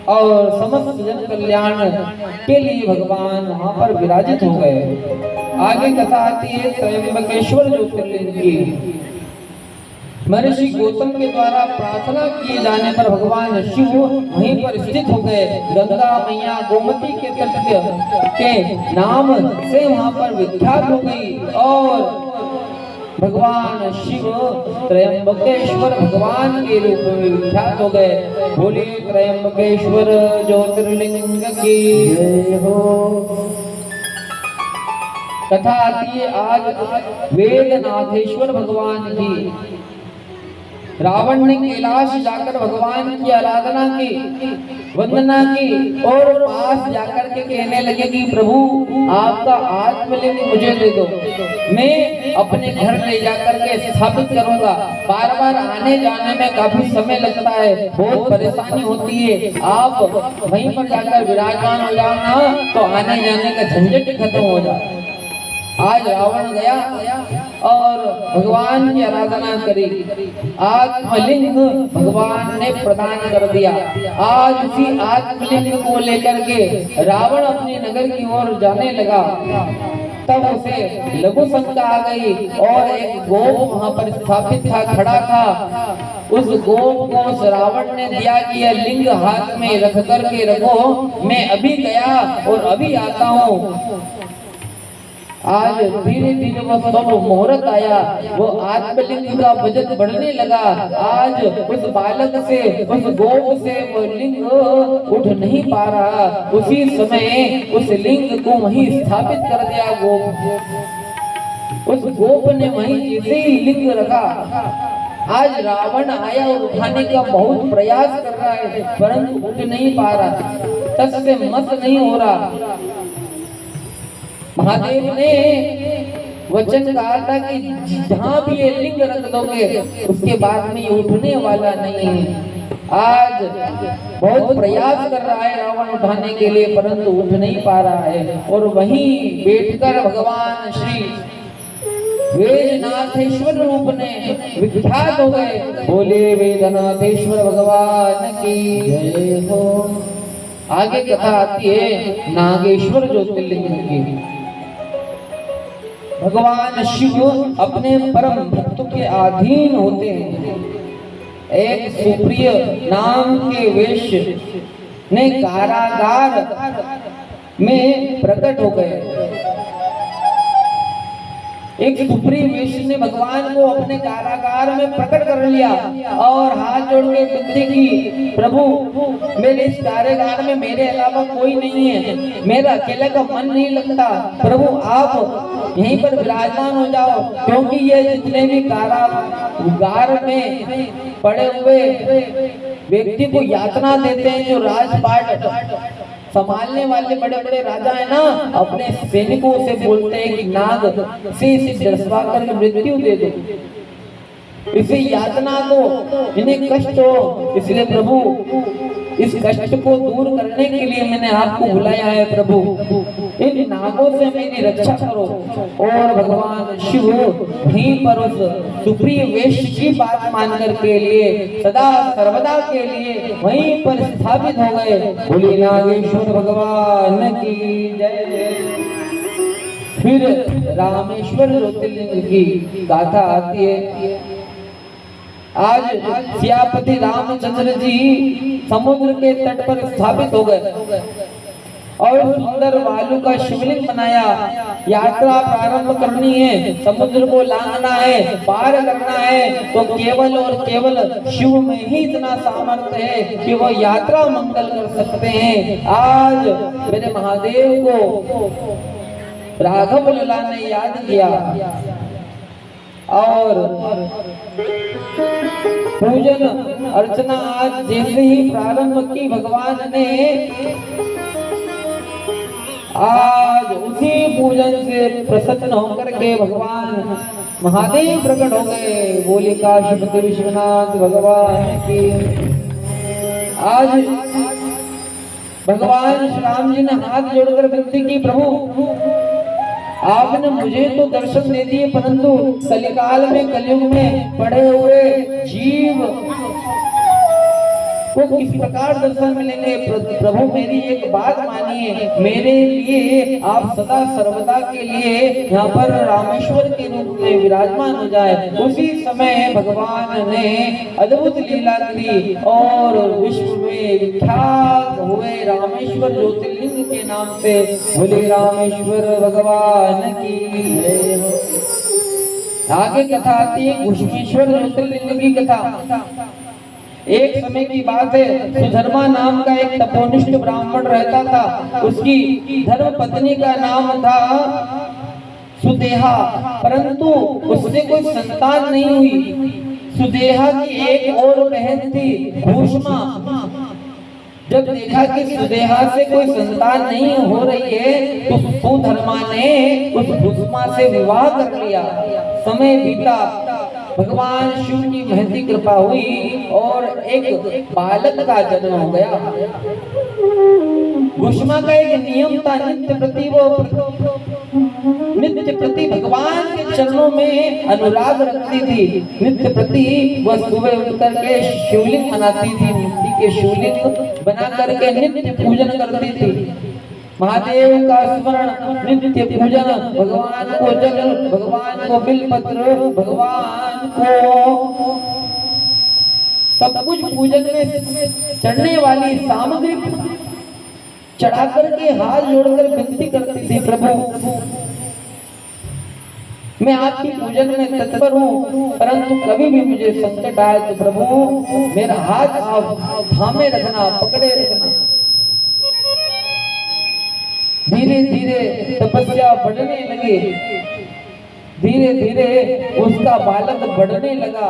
और समस्त जन कल्याण के लिए भगवान वहां पर विराजित हो गए। आगे कथा आती है त्रयंबकेश्वर ज्योतिर्लिंग की। महर्षि गौतम के द्वारा प्रार्थना किए जाने पर भगवान शिव वहीं पर स्थित हो गए। गंगा मैया गोमती के तट के नाम से वहां पर विख्यात हो गई और भगवान शिव त्रयंबकेश्वर भगवान के रूप में विख्यात हो गए। बोलिए त्रयंबकेश्वर ज्योतिर्लिंग की जय हो। कथा आती है आज वेदनाथेश्वर भगवान की। रावण ने कैलाश जाकर भगवान की आराधना की, वंदना की और पास जाकर के कहने लगे कि प्रभु आपका आत्मलिंग मुझे दे दो, मैं अपने घर ले जाकर के स्थापित करूंगा। बार बार आने जाने में काफी समय लगता है, बहुत परेशानी होती है। आप वहीं पर जाकर विराजमान हो जाओ ना, तो आने जाने का झंझट खत्म हो जाए। आज रावण गया और भगवान की आराधना करी, आत्मलिंग भगवान ने प्रदान कर दिया। आज उसी आत्मलिंग को लेकर के रावण अपने नगर की ओर जाने लगा, तब उसे लघु शंका आ गई और एक गोप वहां पर स्थापित था, खड़ा था। उस गोप को उस रावण ने दिया कि यह लिंग हाथ में रख करके रखो, मैं अभी गया और अभी आता हूँ। आज धीरे धीरे वो सब मुहूर्त आया, वो आत्मलिंग का वजन बढ़ने लगा। आज उस बालक से, उस गोप से वो लिंग उठ नहीं पा रहा। उसी समय उस लिंग को वहीं स्थापित कर दिया गोप। उस गोप ने वहीं ऐसे ही लिंग रखा। आज रावण आया और उठाने का बहुत प्रयास कर रहा है, परंतु उठ नहीं पा रहा, तस से मस नहीं हो रहा। महादेव ने वचन कहा था कि जहां भी ये लिंग रख दोगे उसके बाद में ये उठने वाला नहीं है। आज बहुत प्रयास कर रहा है रावण उठाने के लिए, परंतु उठ नहीं पा रहा है। और वहीं बैठकर भगवान श्री वेदनाथेश्वर रूप में विख्यात हो गए। बोले वेदनाथेश्वर भगवान की जय हो। आगे कथा आती है नागेश्वर ज्योतिर्लिंग की। भगवान शिव अपने परम भक्तों के अधीन होते हैं। एक सुप्रिय नाम के वेश्य ने कारागार में प्रकट हो गए। एक सुप्रिय वेश्य ने भगवान को अपने कारागार में प्रकट कर लिया और हाथ जोड़ के विनती की, प्रभु मेरे इस कारागार में मेरे अलावा कोई नहीं है, मेरा अकेले का मन नहीं लगता, प्रभु आप यहीं पर विराजमान हो जाओ। क्योंकि ये जितने भी कारागार में पड़े हुए व्यक्ति को यातना देते हैं, जो राजपाट संभालने वाले बड़े बड़े राजा है ना, अपने सैनिकों से बोलते हैं कि नाग से इसे डसवा कर मृत्यु दे दो, इसे यातना दो, इन्हें कष्ट हो। इसलिए प्रभु इस कष्ट को दूर करने के लिए मैंने आपको बुलाया है। प्रभु इन नागों से मेरी रक्षा करो। और भगवान शिव वहीं पर उस सुप्रिय वेश्य की बात मानकर के लिए सदा सर्वदा के लिए वहीं पर स्थापित हो गए। बोले नागेश्वर भगवान की जय। फिर रामेश्वर ज्योतिर्लिंग की गाथा आती है। आज सियापति रामचंद्र जी समुद्र के तट पर स्थापित हो गए और सुंदर बालू का शिवलिंग बनाया। यात्रा प्रारंभ करनी है, समुद्र को लांघना है, पार करना है, तो केवल और केवल शिव में ही इतना सामर्थ्य है कि वो यात्रा मंगल कर सकते हैं। आज मेरे महादेव को राघव लला ने याद किया और पूजन अर्चना आज जैसे ही प्रारंभ की भगवान ने, आज उसी पूजन से प्रसन्न होकर के भगवान महादेव प्रकट हो गए। बोले काशीपति विश्वनाथ भगवान की। आज भगवान श्री राम जी ने हाथ जोड़कर विनती की, प्रभु आपने मुझे तो दर्शन दे दिए, परंतु कलिकाल में कलयुग में पड़े हुए जीव को किस प्रकार दर्शन मिलेंगे। प्रभु मेरी एक बात मानिए, मेरे लिए आप सदा सर्वदा के लिए यहाँ पर रामेश्वर के रूप में विराजमान हो जाए। उसी समय भगवान ने अद्भुत लीला की और विश्व में विख्यात हुए रामेश्वर ज्योतिर्लिंग के नाम से। बोले रामेश्वर भगवान की जय। आगे कथा आती है घुष्मेश्वर ज्योतिर्लिंग की कथा। एक समय की बात है, सुधर्मा नाम का एक तपोनिष्ठ ब्राह्मण रहता था। उसकी धर्म पत्नी का नाम था सुदेहा, परंतु उससे कोई संतान नहीं हुई। सुदेहा की एक और बहन थी भूष्मा। जब देखा कि सुदेहा से कोई संतान नहीं हो रही है तो सुधर्मा ने उस भूष्मा से विवाह कर लिया। समय बीता, भगवान शिव की महती कृपा हुई और एक बालक का जन्म हो गया। भूष्मा का एक नियम था, नित्य प्रति भगवान के चरणों में अनुराग रखती थी। नित्य प्रति वह सुबह उठ करके शिवलिंग बनाती थी, मिट्टी के शिवलिंग बना करके नित्य पूजन करती थी। महादेव का स्मरण, नित्य पूजन, भगवान को जल, भगवान को बिलपत्र, भगवान को सब कुछ पूजन में चढ़ने वाली सामग्री चढ़ा करके हाथ जोड़कर विनती करती थी, प्रभु मैं आपकी पूजन में तत्पर हूँ, परंतु कभी भी मुझे संकट आए तो प्रभु मेरा हाथ आप थामे रखना, पकड़े रखना। धीरे धीरे तपस्या बढ़ने लगी, धीरे धीरे उसका बालक बढ़ने लगा।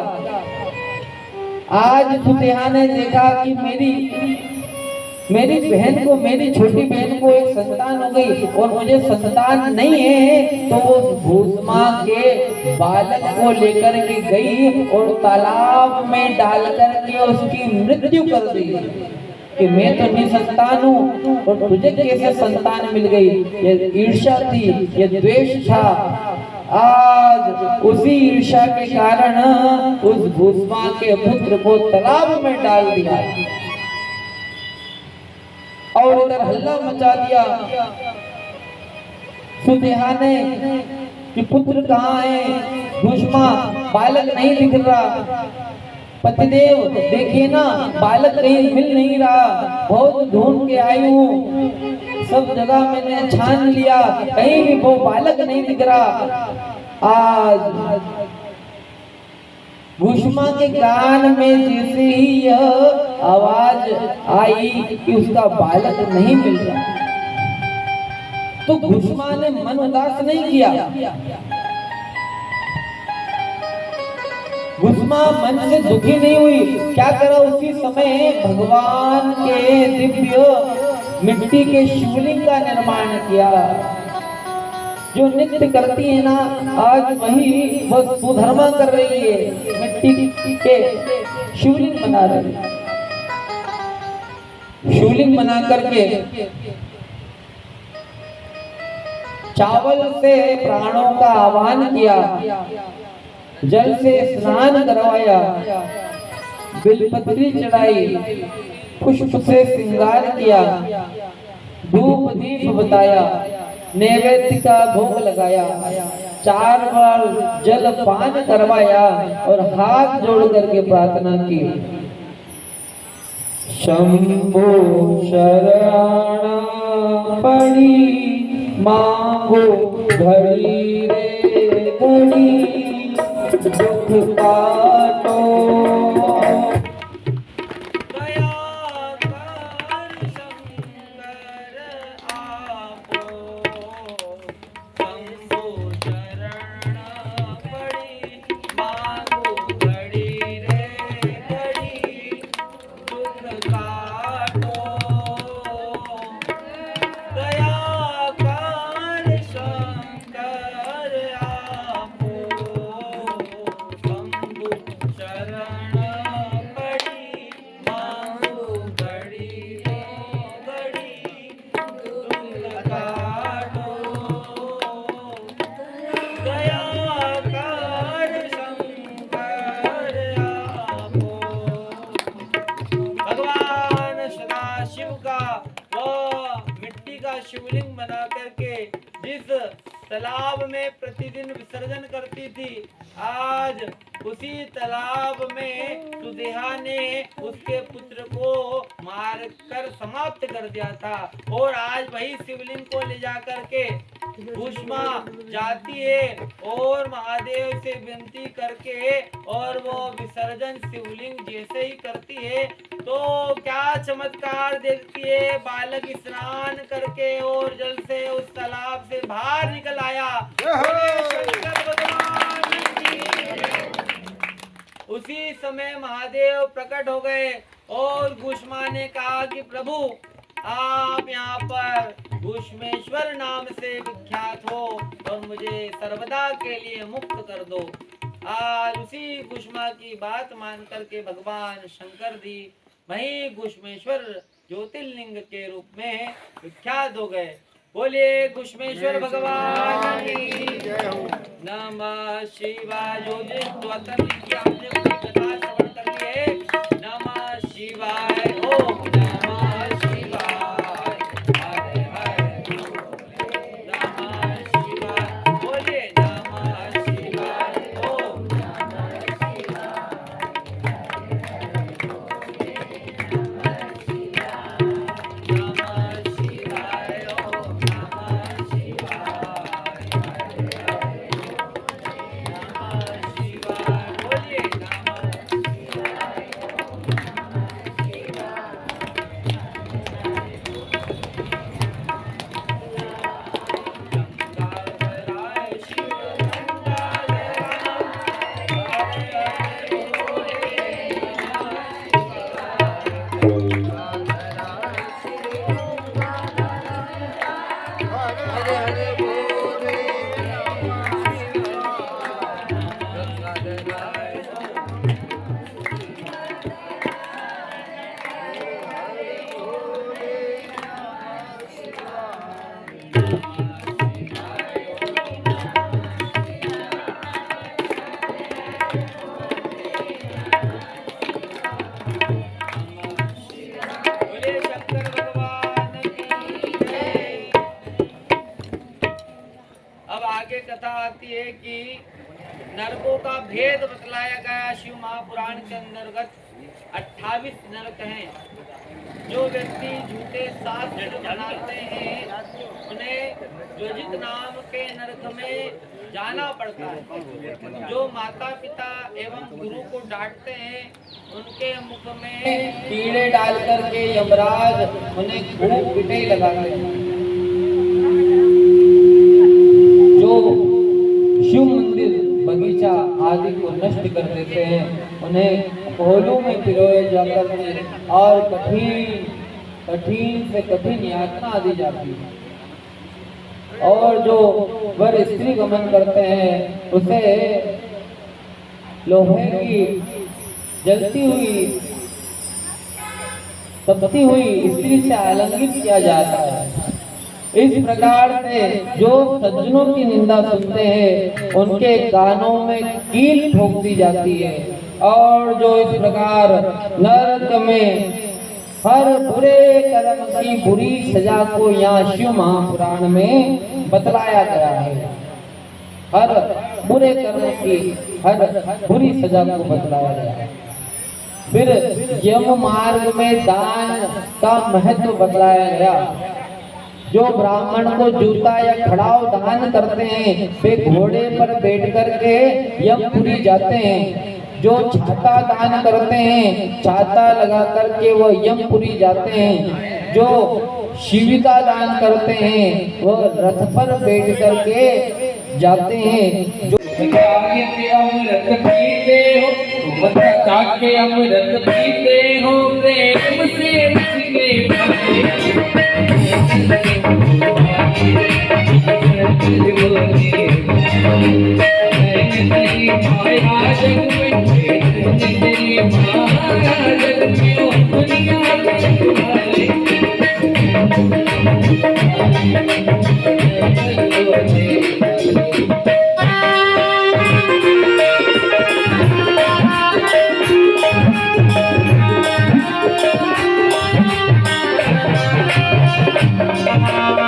आज सुदेहा ने देखा कि मेरी बहन को, मेरी छोटी बहन को एक संतान हो गई और मुझे संतान नहीं है, तो वो भूष्मा के बालक को लेकर के गई और तालाब में डाल करके उसकी मृत्यु कर दी कि मैं तो निसंतान हूँ और तुझे कैसे संतान मिल गई। ये ईर्ष्या थी, ये द्वेष था। आज उसी ईर्ष्या के कारण उस भूष्मा के पुत्र को तालाब में डाल दिया और इधर हल्ला मचा दिया सुदेहा ने कि पुत्र कहाँ है, भूष्मा बालक नहीं दिख रहा। पतिदेव देखिए ना, बालक कहीं मिल नहीं रहा, बहुत ढूंढ के आई हूँ, सब जगह मैंने छान लिया, कहीं भी वो बालक नहीं दिख रहा। आज भूष्मा के कान में जैसे ही यह आवाज आई कि उसका बालक नहीं मिल रहा, तो भूष्मा ने मन उदास नहीं किया। भूष्मा मन से दुखी नहीं हुई। क्या करा, उसी समय भगवान के दिव्य मिट्टी के शिवलिंग का निर्माण किया। जो नित्य करती है ना, आज वही वह सुधर्मा कर रही है, मिट्टी के शिवलिंग बना रही है। शिवलिंग बना करके चावल से प्राणों का आह्वान किया, जल से स्नान करवाया, बिलपत्री चढ़ाई, पुष्प से श्रृंगार किया, धूप दीप बताया, नैवेद्य का भोग लगाया, 4 बार जल पान करवाया और हाथ जोड़ करके प्रार्थना की। शंभो शरण पड़ी मांगो घड़ी रे घड़ी, दुख काटो दया कर शंकर आपो, शंभो शरण पड़ी मांगो घड़ी रे घड़ी, दुख काटो दया कर शंकर ऐसा शिवलिंग बना करके जिस तालाब में प्रतिदिन विसर्जन करती थी, आज उसी तालाब में सुदेहा ने उसके पुत्र को मारकर समाप्त कर दिया था। और आज वही शिवलिंग को ले जा करके भूष्मा जाती है और महादेव से विनती करके और वो विसर्जन शिवलिंग जैसे ही करती है तो क्या चमत्कार देखती है। बालक स्नान करके और जल से उस तालाब से बाहर निकल आया। शंकर भगवान की। उसी समय महादेव प्रकट हो गए और भूष्मा ने कहा कि प्रभु आप यहाँ पर भूष्मेश्वर नाम से विख्यात हो और मुझे सर्वदा के लिए मुक्त कर दो। आज उसी भूष्मा की बात मान करके भगवान शंकर जी वही भूष्मेश्वर ज्योतिर्लिंग के रूप में विख्यात हो गए। बोलिए भूष्मेश्वर भगवान की जय हो। नमः शिवाय। जो की आपने कथा श्रवण कर ली है। नमः शिवाय। ओम नमः शिवाय। हरे हरे नमः शिवाय। बोलिए नमः शिवाय। ओम नमः शिवाय। नमः शिवाय। ओम नमः शिवाय। नमः शिवाय। बोलिए नमः शिवाय। गंगाधराय शिव गंगाधराय बोले शंकर भगवान की जय। अब आगे कथा आती है कि नरकों का भेद बतलाया गया। शिव महापुराण के अंतर्गत 28 नरक हैं। जो व्यक्ति झूठे शास्त्र बनाते हैं उन्हें योजित नाम के नरक में जाना पड़ता है। जो माता पिता एवं गुरु को डांटते हैं उनके मुख में कीड़े डाल करके यमराज उन्हें खूब पिटाई लगाते हैं। जो शिव मंदिर बगीचा आदि को नष्ट कर देते हैं उन्हें कोहलों में पिरोए जाकर और कठिन से कठिन यातना दी जाती है। और जो वर स्त्री गमन करते हैं उसे लोहे की जलती हुई तपती हुई स्त्री से आलिंगित किया जाता है। इस प्रकार से जो सज्जनों की निंदा सुनते हैं उनके कानों में कील ठोक दी जाती है। और जो इस प्रकार नरक में हर बुरे कर्म की बुरी सजा को यहाँ शिव महापुराण में बतलाया गया है। हर बुरे कर्म की हर बुरी सजा को बतलाया गया है। फिर यम मार्ग में दान का महत्व बतलाया गया। जो ब्राह्मण को जूता या खड़ाव दान करते हैं वे घोड़े पर बैठ करके यमपुरी जाते हैं। जो छाता दान करते हैं छाता लगा करके वो यमपुरी जाते हैं। जो शिविका दान करते हैं वो रथ पर बैठ करके जाते हैं। जो आगे अमृत पीते हो ताके अमृत पीते हो प्रेम से Thank you.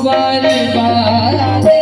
बार बार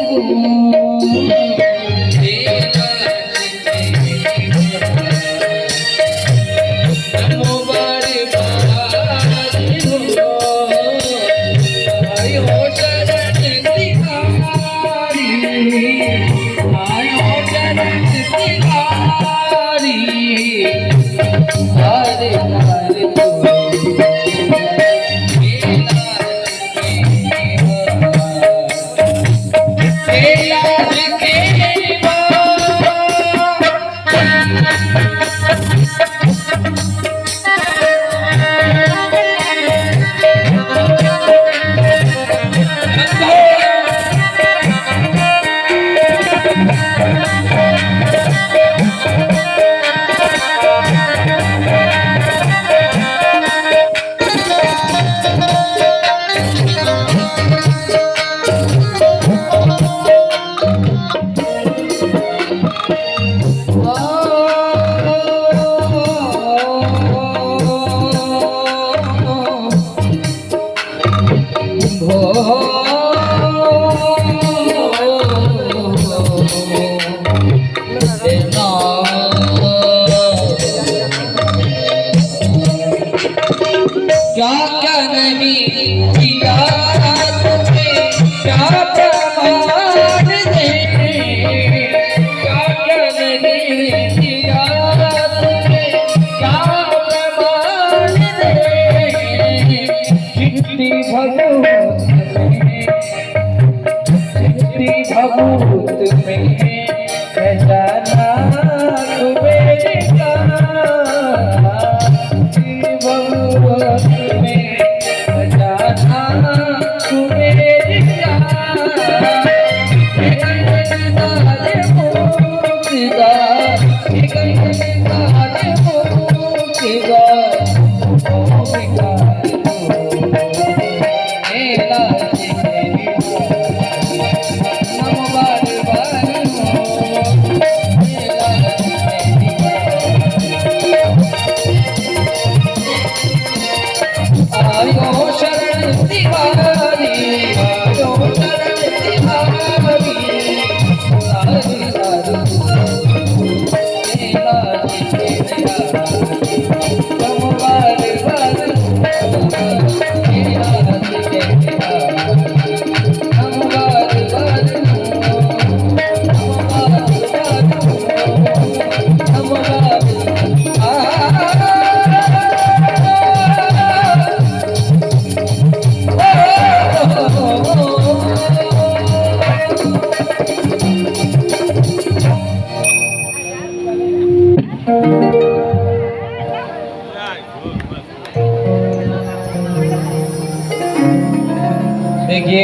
देखिए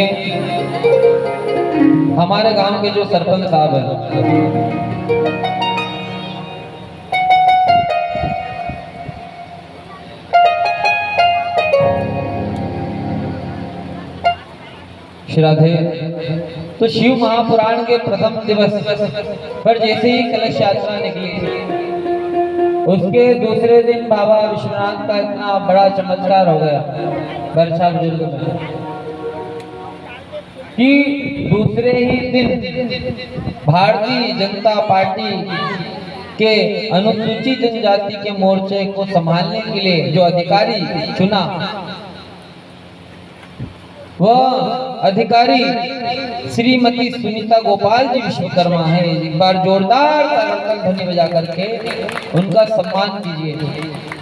हमारे गांव के जो सरपंच साहब हैं, श्राद्धे तो शिव महापुराण के प्रथम दिवस पर जैसे ही कलश यात्रा निकली थी, उसके दूसरे दिन बाबा विश्वनाथ का इतना बड़ा चमत्कार हो गया बरछा बुजुर्ग में कि दूसरे ही दिन भारतीय जनता पार्टी के अनुसूचित जनजाति के मोर्चे को संभालने के लिए जो अधिकारी चुना, वह अधिकारी श्रीमती सुनीता गोपाल जी विश्वकर्मा है। एक बार जोरदार ध्वनि बजा करके उनका सम्मान कीजिए।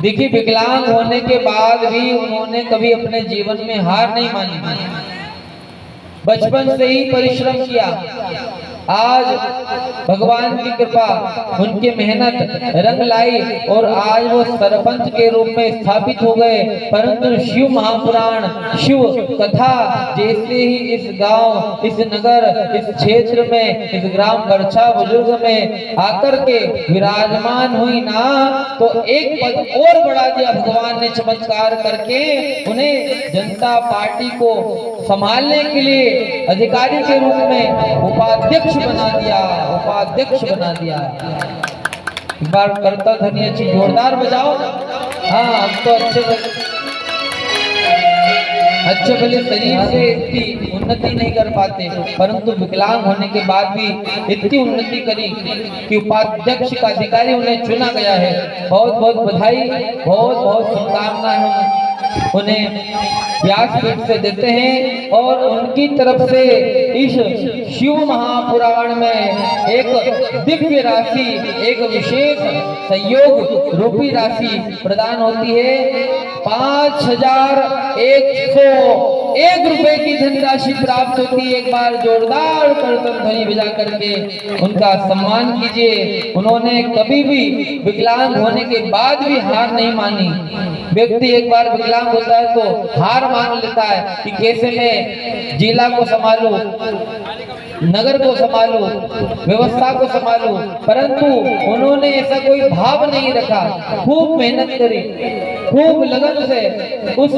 देखिए, विकलांग होने के बाद भी उन्होंने कभी अपने जीवन में हार नहीं मानी, बचपन से ही परिश्रम किया। आज भगवान की कृपा, उनकी मेहनत रंग लाई और आज वो सरपंच के रूप में स्थापित हो गए। परंतु शिव महापुराण, शिव कथा जैसे ही इस गांव, इस नगर, इस क्षेत्र में, इस ग्राम बरछा बुजुर्ग में आकर के विराजमान हुई ना, तो एक पद और बढ़ा दिया भगवान ने चमत्कार करके। उन्हें जनता पार्टी को संभालने के लिए अधिकारी के रूप में उपाध्यक्ष बना दिया, उपाध्यक्ष बना दिया। एक बार करता ध्वनि अच्छी जोरदार बजाओ। हाँ, हम तो अच्छे अच्छे भले शरीर से इतनी उन्नति नहीं कर पाते, परंतु विकलांग होने के बाद भी इतनी उन्नति करी कि उपाध्यक्ष का अधिकारी उन्हें चुना गया है। बहुत बहुत बधाई, बहुत बहुत शुभकामनाएं हम उन्हें व्यासपीठ से देते हैं। और उनकी तरफ से इस शिव महापुराण में एक दिव्य राशि, एक विशेष संयोग रूपी राशि प्रदान होती है। 5101 रुपए की धनराशि प्राप्त होती है। एक बार जोरदार करतन ध्वनि बजा करके उनका सम्मान कीजिए। उन्होंने कभी भी विकलांग होने के बाद भी हार नहीं मानी। व्यक्ति एक बार विकलांग होता है तो हार मान लेता है कि कैसे मैं जिला को संभालूं, नगर को संभालूं, व्यवस्था को संभालूं, परंतु उन्होंने ऐसा कोई भाव नहीं रखा। खूब मेहनत करी, खूब लगन से। उस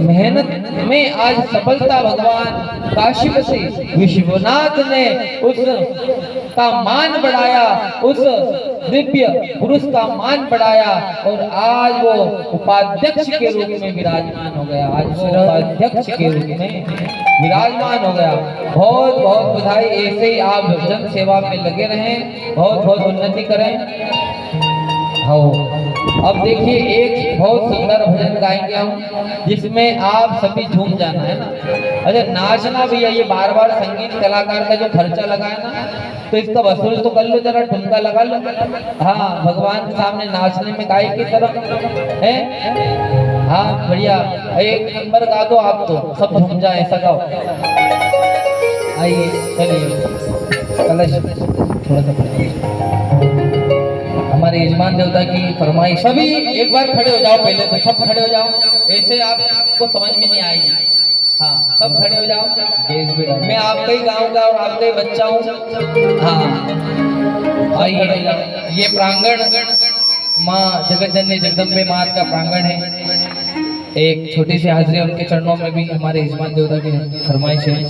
मेहनत में आज सफलता भगवान काशीपति विश्वनाथ ने उस का मान बढ़ाया, उस दिव्य पुरुष का मान बढ़ाया और आज वो उपाध्यक्ष के रूप में विराजमान हो गया। आज वो उपाध्यक्ष के रूप में विराजमान हो गया। बहुत बहुत बधाई। ऐसे ही आप जन सेवा में लगे रहें, बहुत बहुत उन्नति करें। हाँ, अब देखिए एक बहुत सुंदर भजन गाएंगे हम, जिसमें आप सभी झूम जाना है ना। अच्छा, नाचना भैया, ये बार बार संगीत कलाकार का जो खर्चा लगा है ना, तो इसका वसूल तो कर लो, जरा ठुमका लगा लो। हाँ, भगवान के सामने नाचने में काहे की तरफ है। हाँ बढ़िया, एक नंबर गा दो आप, तो सब झूम जाए, ऐसा गाओ। आइए चलिए, कलश थोड़ा सा हमारे यजमान देवता की फरमाइश। सभी एक बार खड़े हो जाओ, पहले तो सब खड़े हो जाओ, ऐसे आपको समझ में नहीं आएगी। हाँ, सब खड़े हो जाओ। मैं आपका ही गाऊंगा और आपका ही बच्चा हूँ। हाँ, आइए। ये प्रांगण माँ जगत जननी जगदम्बे मात का प्रांगण है। एक छोटी सी हाजिरी उनके चरणों में भी हमारे यजमान देवता की फरमाइश है।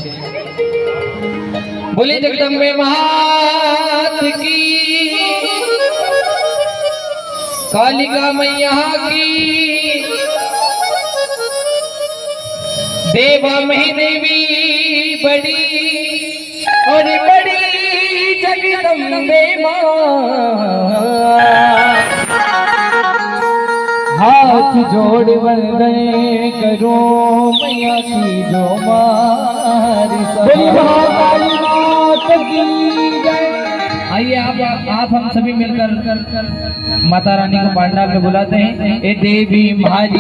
बोले जगदम्बे मात की, कालिका मैया की, देवा में देवी बड़ी और बड़ी जगदम्बे माँ। हाथ जोड़ वंदन करो मैया की जो मारी आइए आप हम सभी मिलकर माता रानी को पांडा में बुलाते हैं। ए देवी मारी,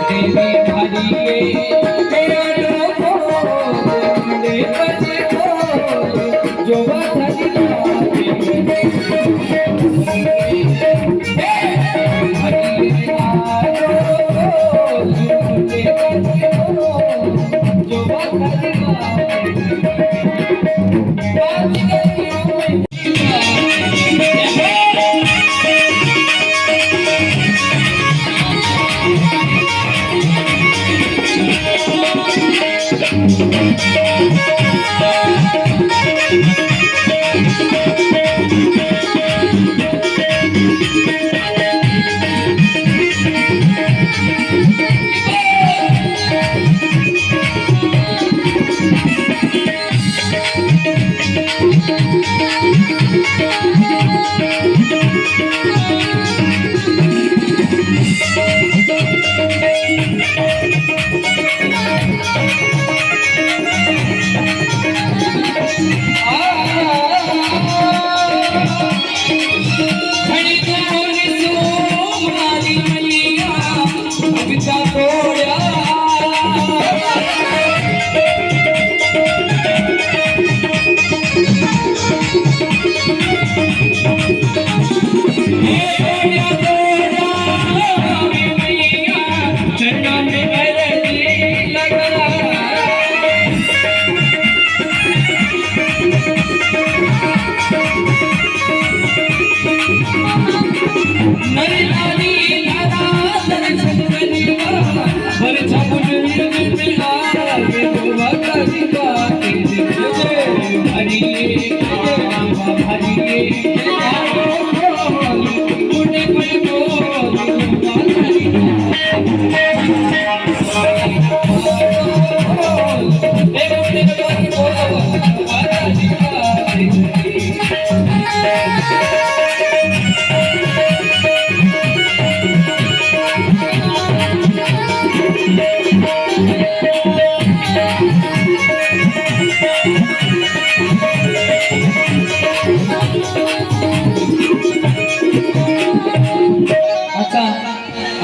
देवी मारी, जो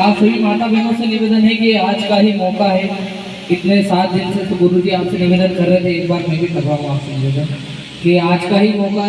आप सभी माता बहनों से निवेदन है कि आज का ही मौका है, इतने 7 दिन से तो गुरु जी आपसे निवेदन कर रहे थे, एक बार मैं भी कर रहा हूँ आपसे निवेदन कि आज का ही मौका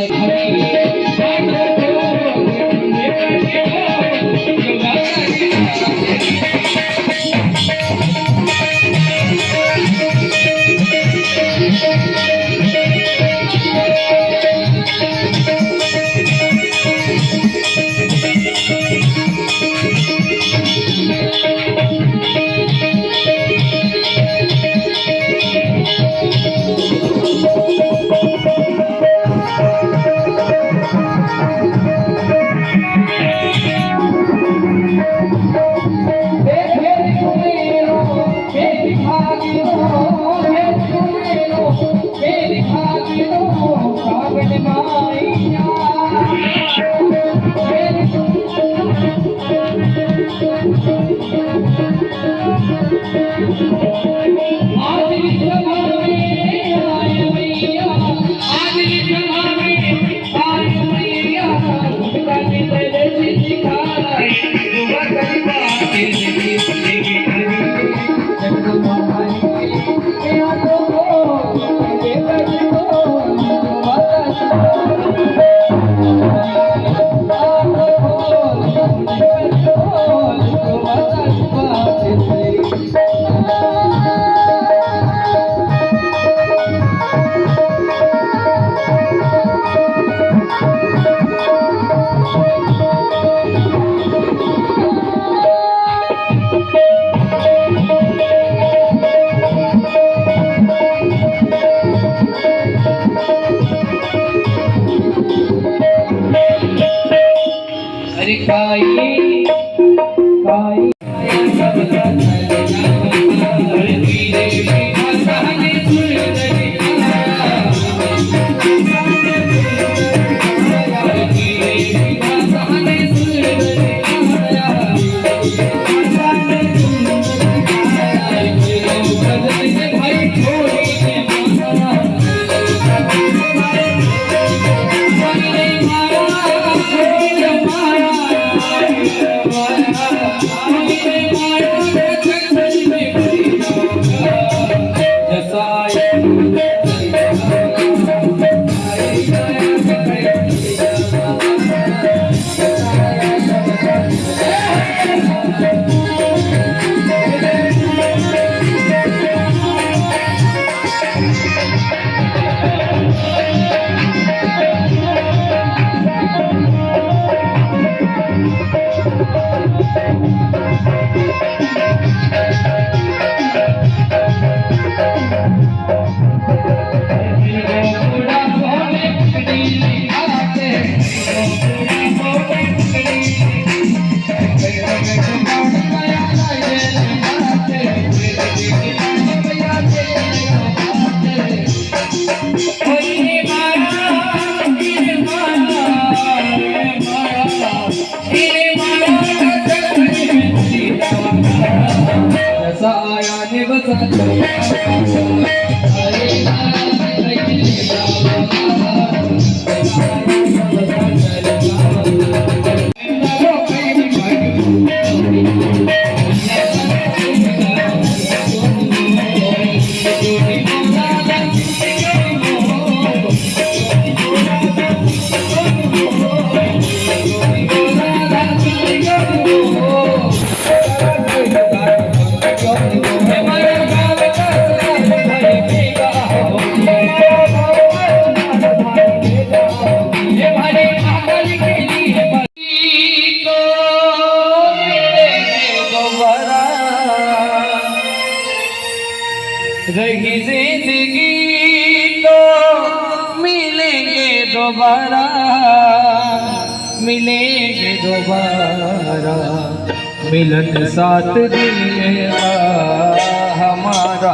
रही जिंदगी तो मिलेंगे दोबारा, मिलेंगे दोबारा, मिलन साथ दिलेगा हमारा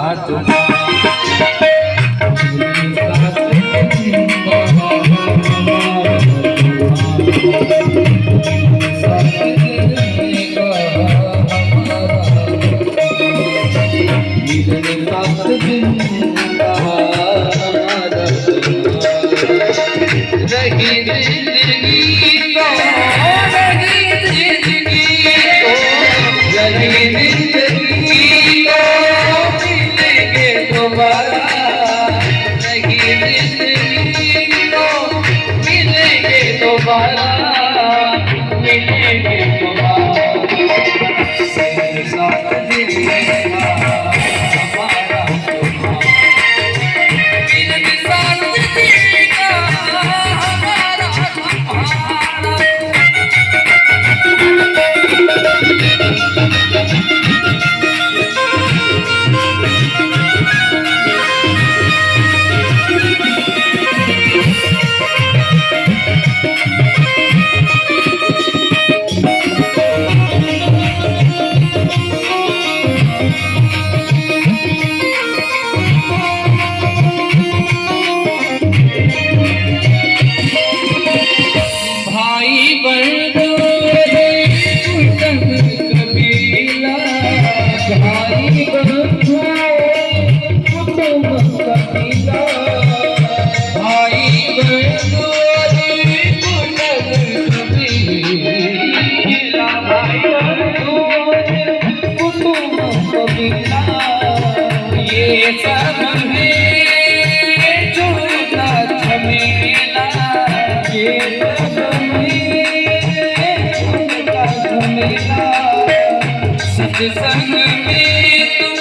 सत्संग में तुम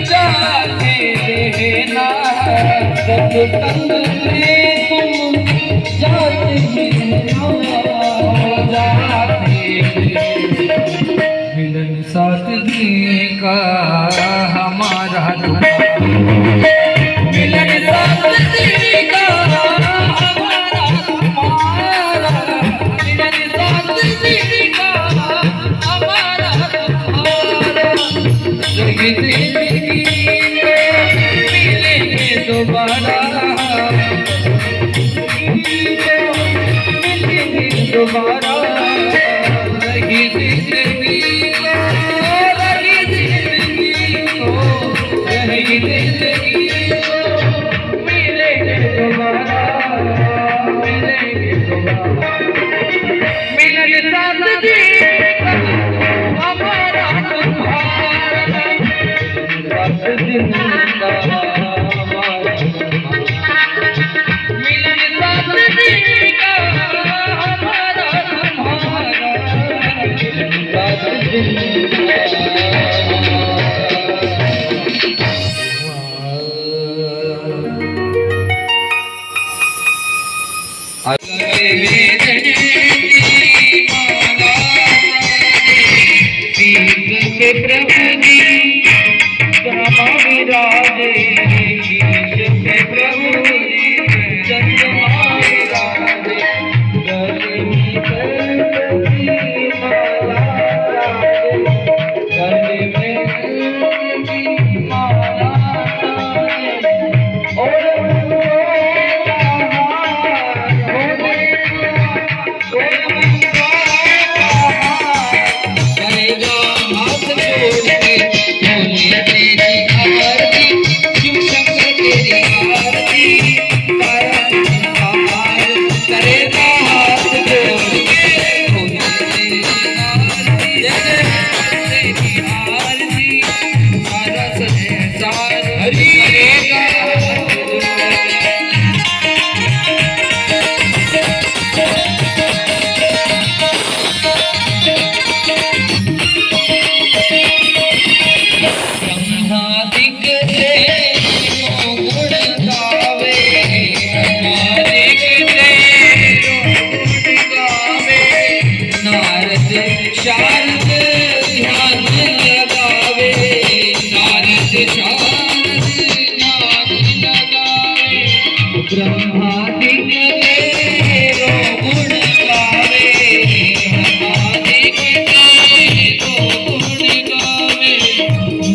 जाके रहना, सत्संग में तुम जाते मिलन साथ जी का हमारा मिलन साथ जी का हमारा तुम्हारा, मिलन साथ जी का हमारा तुम्हारा, जिंदगी मिलेंगे दोबारा, मिलेंगे दोबारा, रही जिंदगी को, रही जिंदगी को, रही जिंदगी को, मिलेंगे दोबारा, मिलेंगे दोबारा, मिलन साथ जी हमारा तुम्हारा, साथ जिंदा हमारा, मिलन साथ जी का हमारा तुम्हारा, मिलन साथ जिंदा के प्रभु जी ब्रह्मा विराजे, के प्रभु जी चंद्रमा विराजे, गले में गणपति माला राजे, गले में गणपति माला राजे, और शारद ध्यान लगावे, नारद शारद ध्यान लगावे, ब्रह्मादिक तेरो गुण गावे, ब्रह्मादिक तेरो गुण गावे,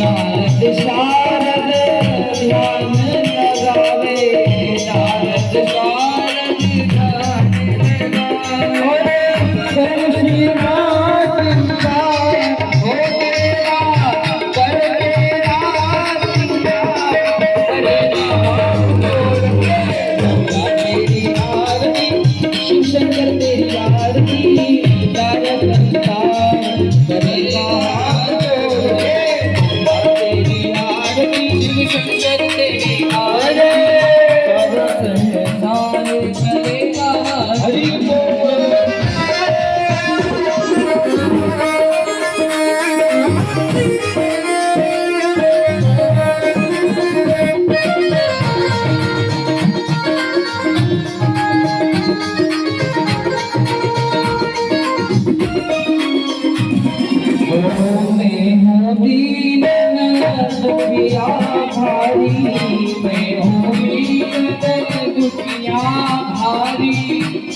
नारद शारद ध्यान लगावे, नारद शारद ध्यान लगावे, श्री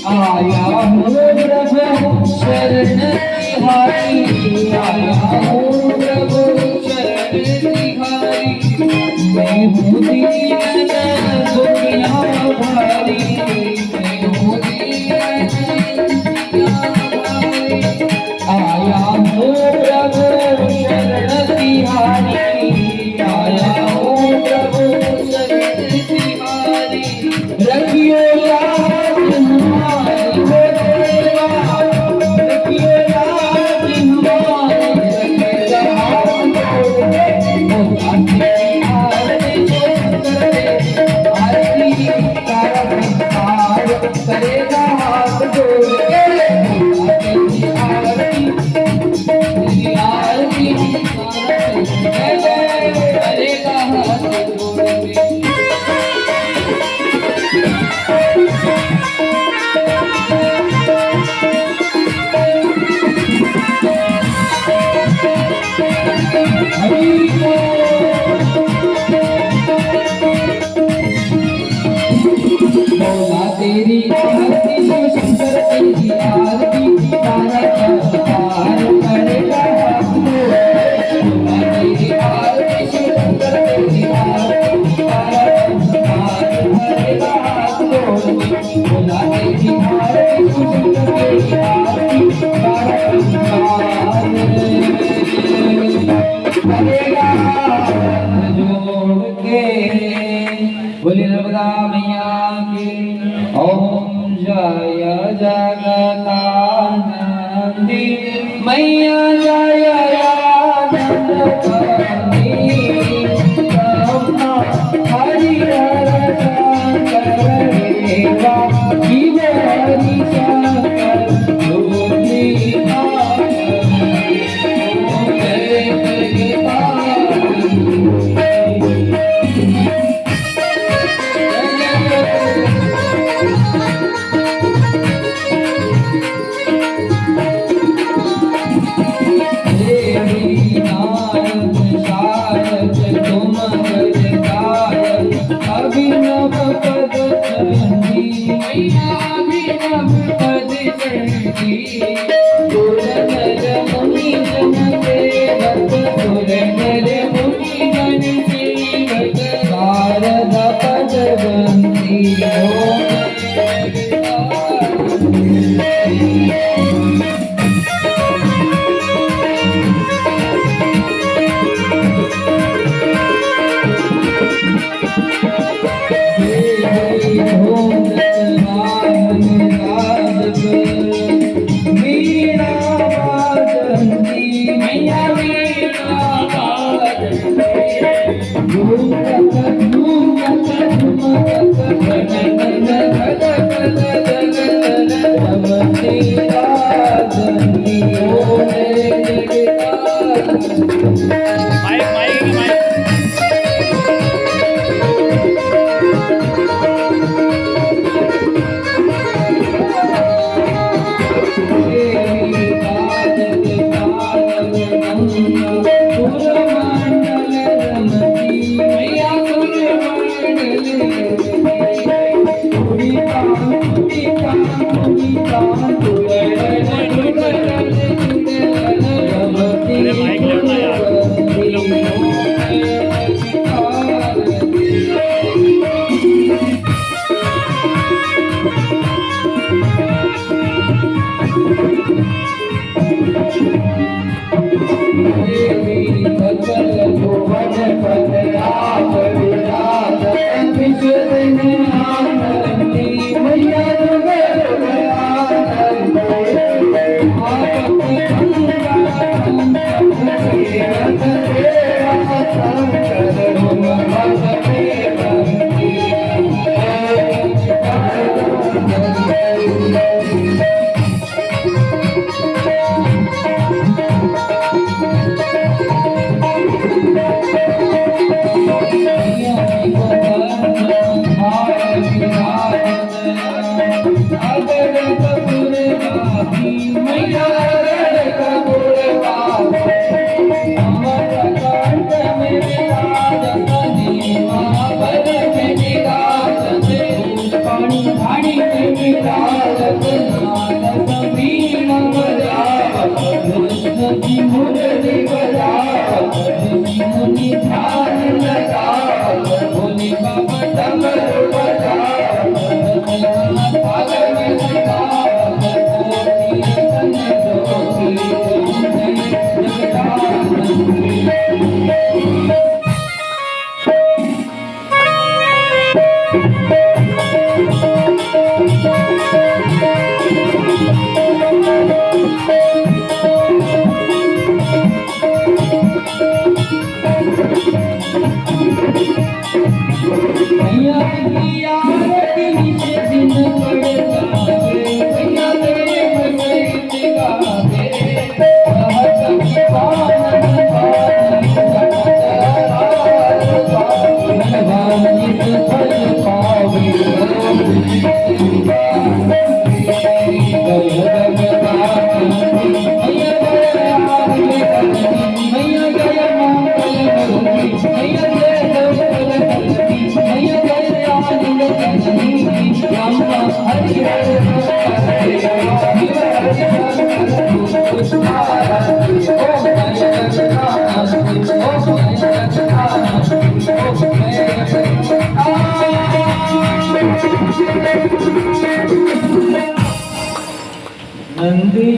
आया हूँ प्रभु शरण तिहारी, आया हूँ प्रभु शरण तिहारी, मैं हूँ दीन दुनिया भारी, मैं हूँ दीन दुनिया भारी, आया हूँ प्रभु शरण तिहारी, आया हूँ प्रभु बोली नर्मदा मैया की। ओम जय जगदानंदी मैया जय आनंदी हरि हर शंकर देवा शिव हरि शंकर अभिनव पद चंदी मैया अभिनव पद चंदी सुर नर मुनि जन सेवक सुर नर मुनि जन सेवक शारद पद बंदी नंदी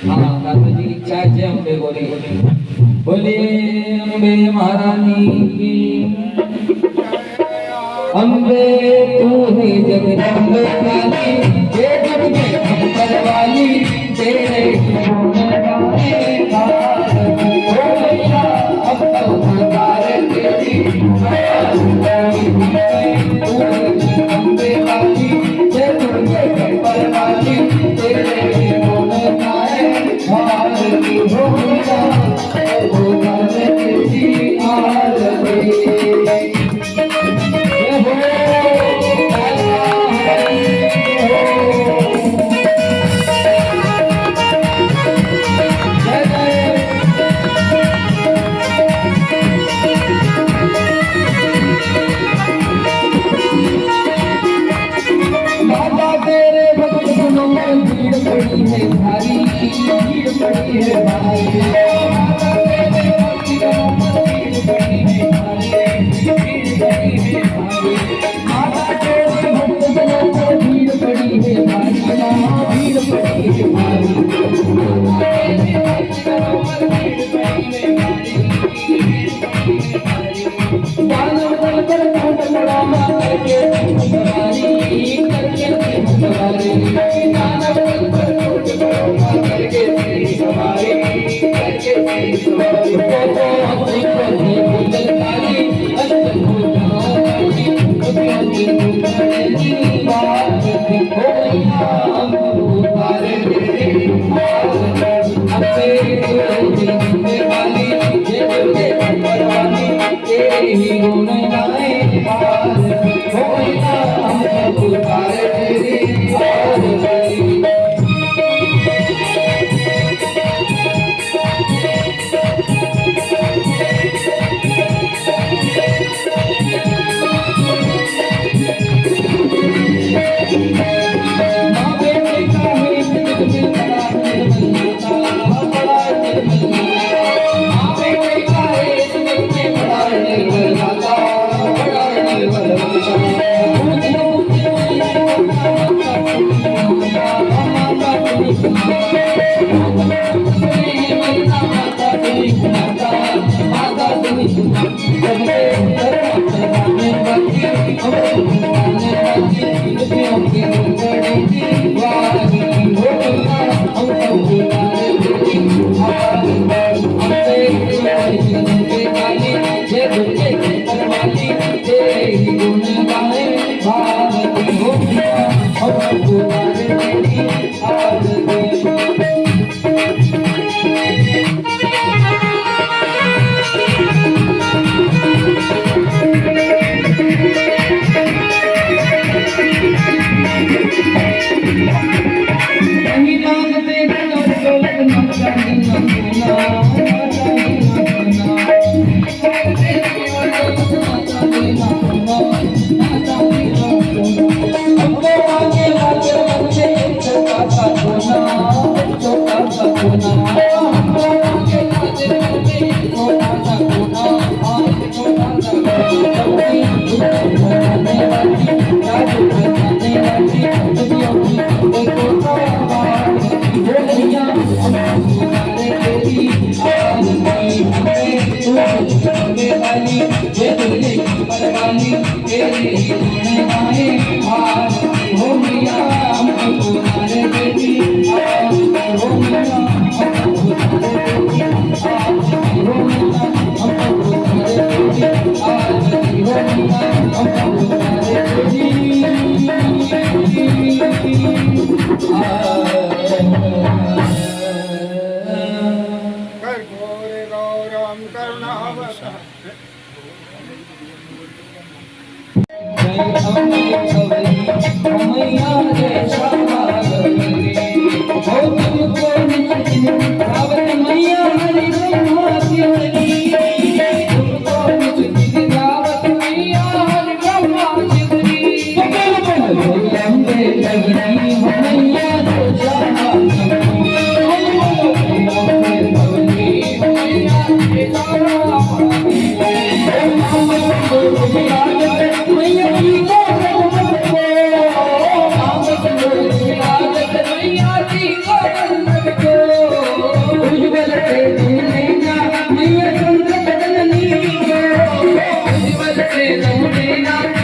हाँ दादा जी इच्छा है अम्बे बोली बोले अम्बे महारानी की अम्बे तू ही जगदम्बे काली, ये दुर्गे खप्पर वाली, तेरे गुण गाए भारती हो मैया, अब तो पुकार तेरी तू ही जगदम्बे काली, ये दुर्गे खप्पर वाली, तेरे गुण गाए भारती हो मैया, अब तो पुकार तेरी आरती।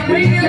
Bring it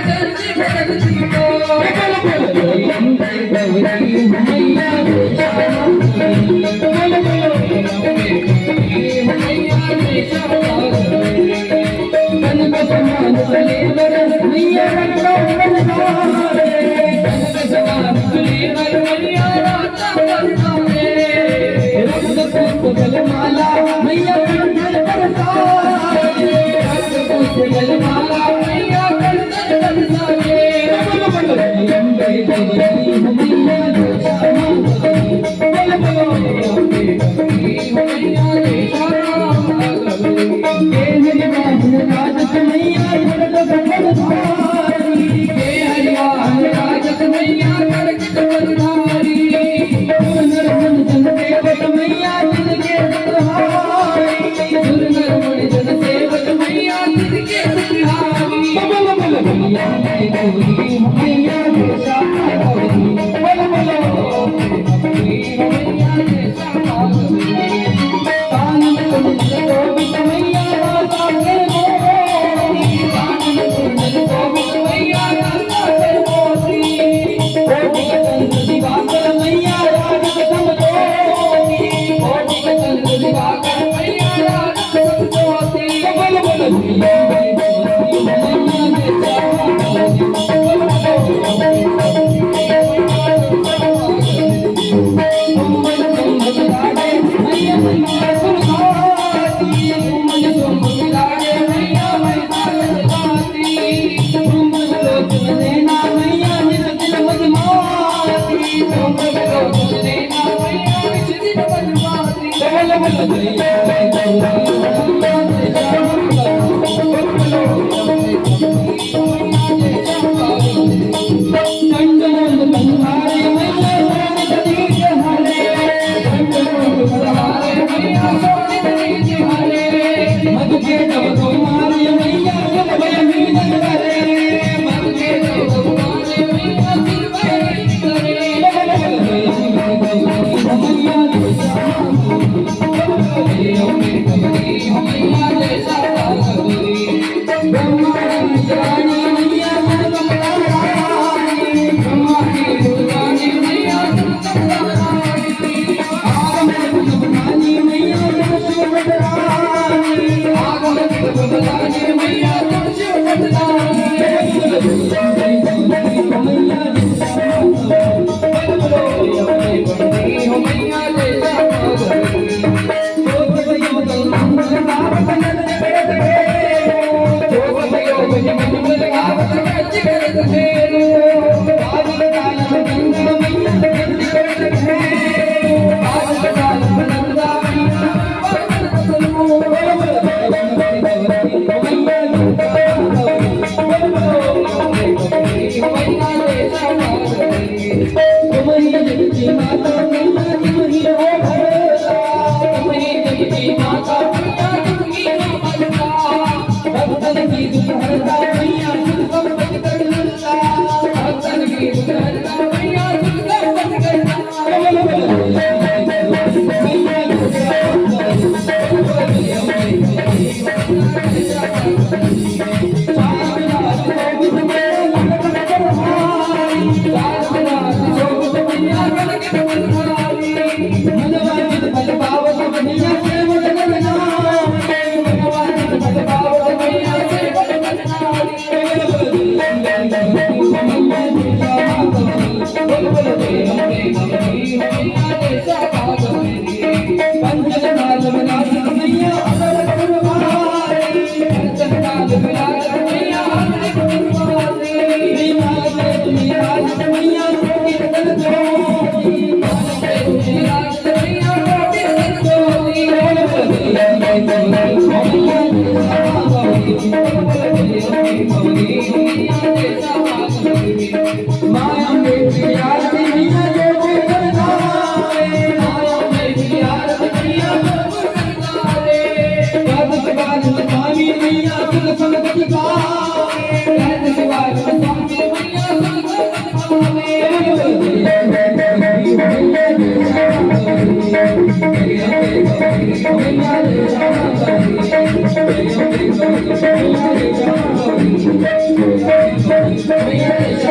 Thank you.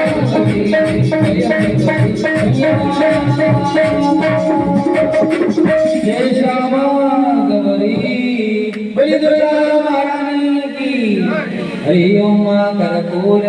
जय श्यामा गौरी बलि दुर्गा महारानी की हरि ओम कर्पूर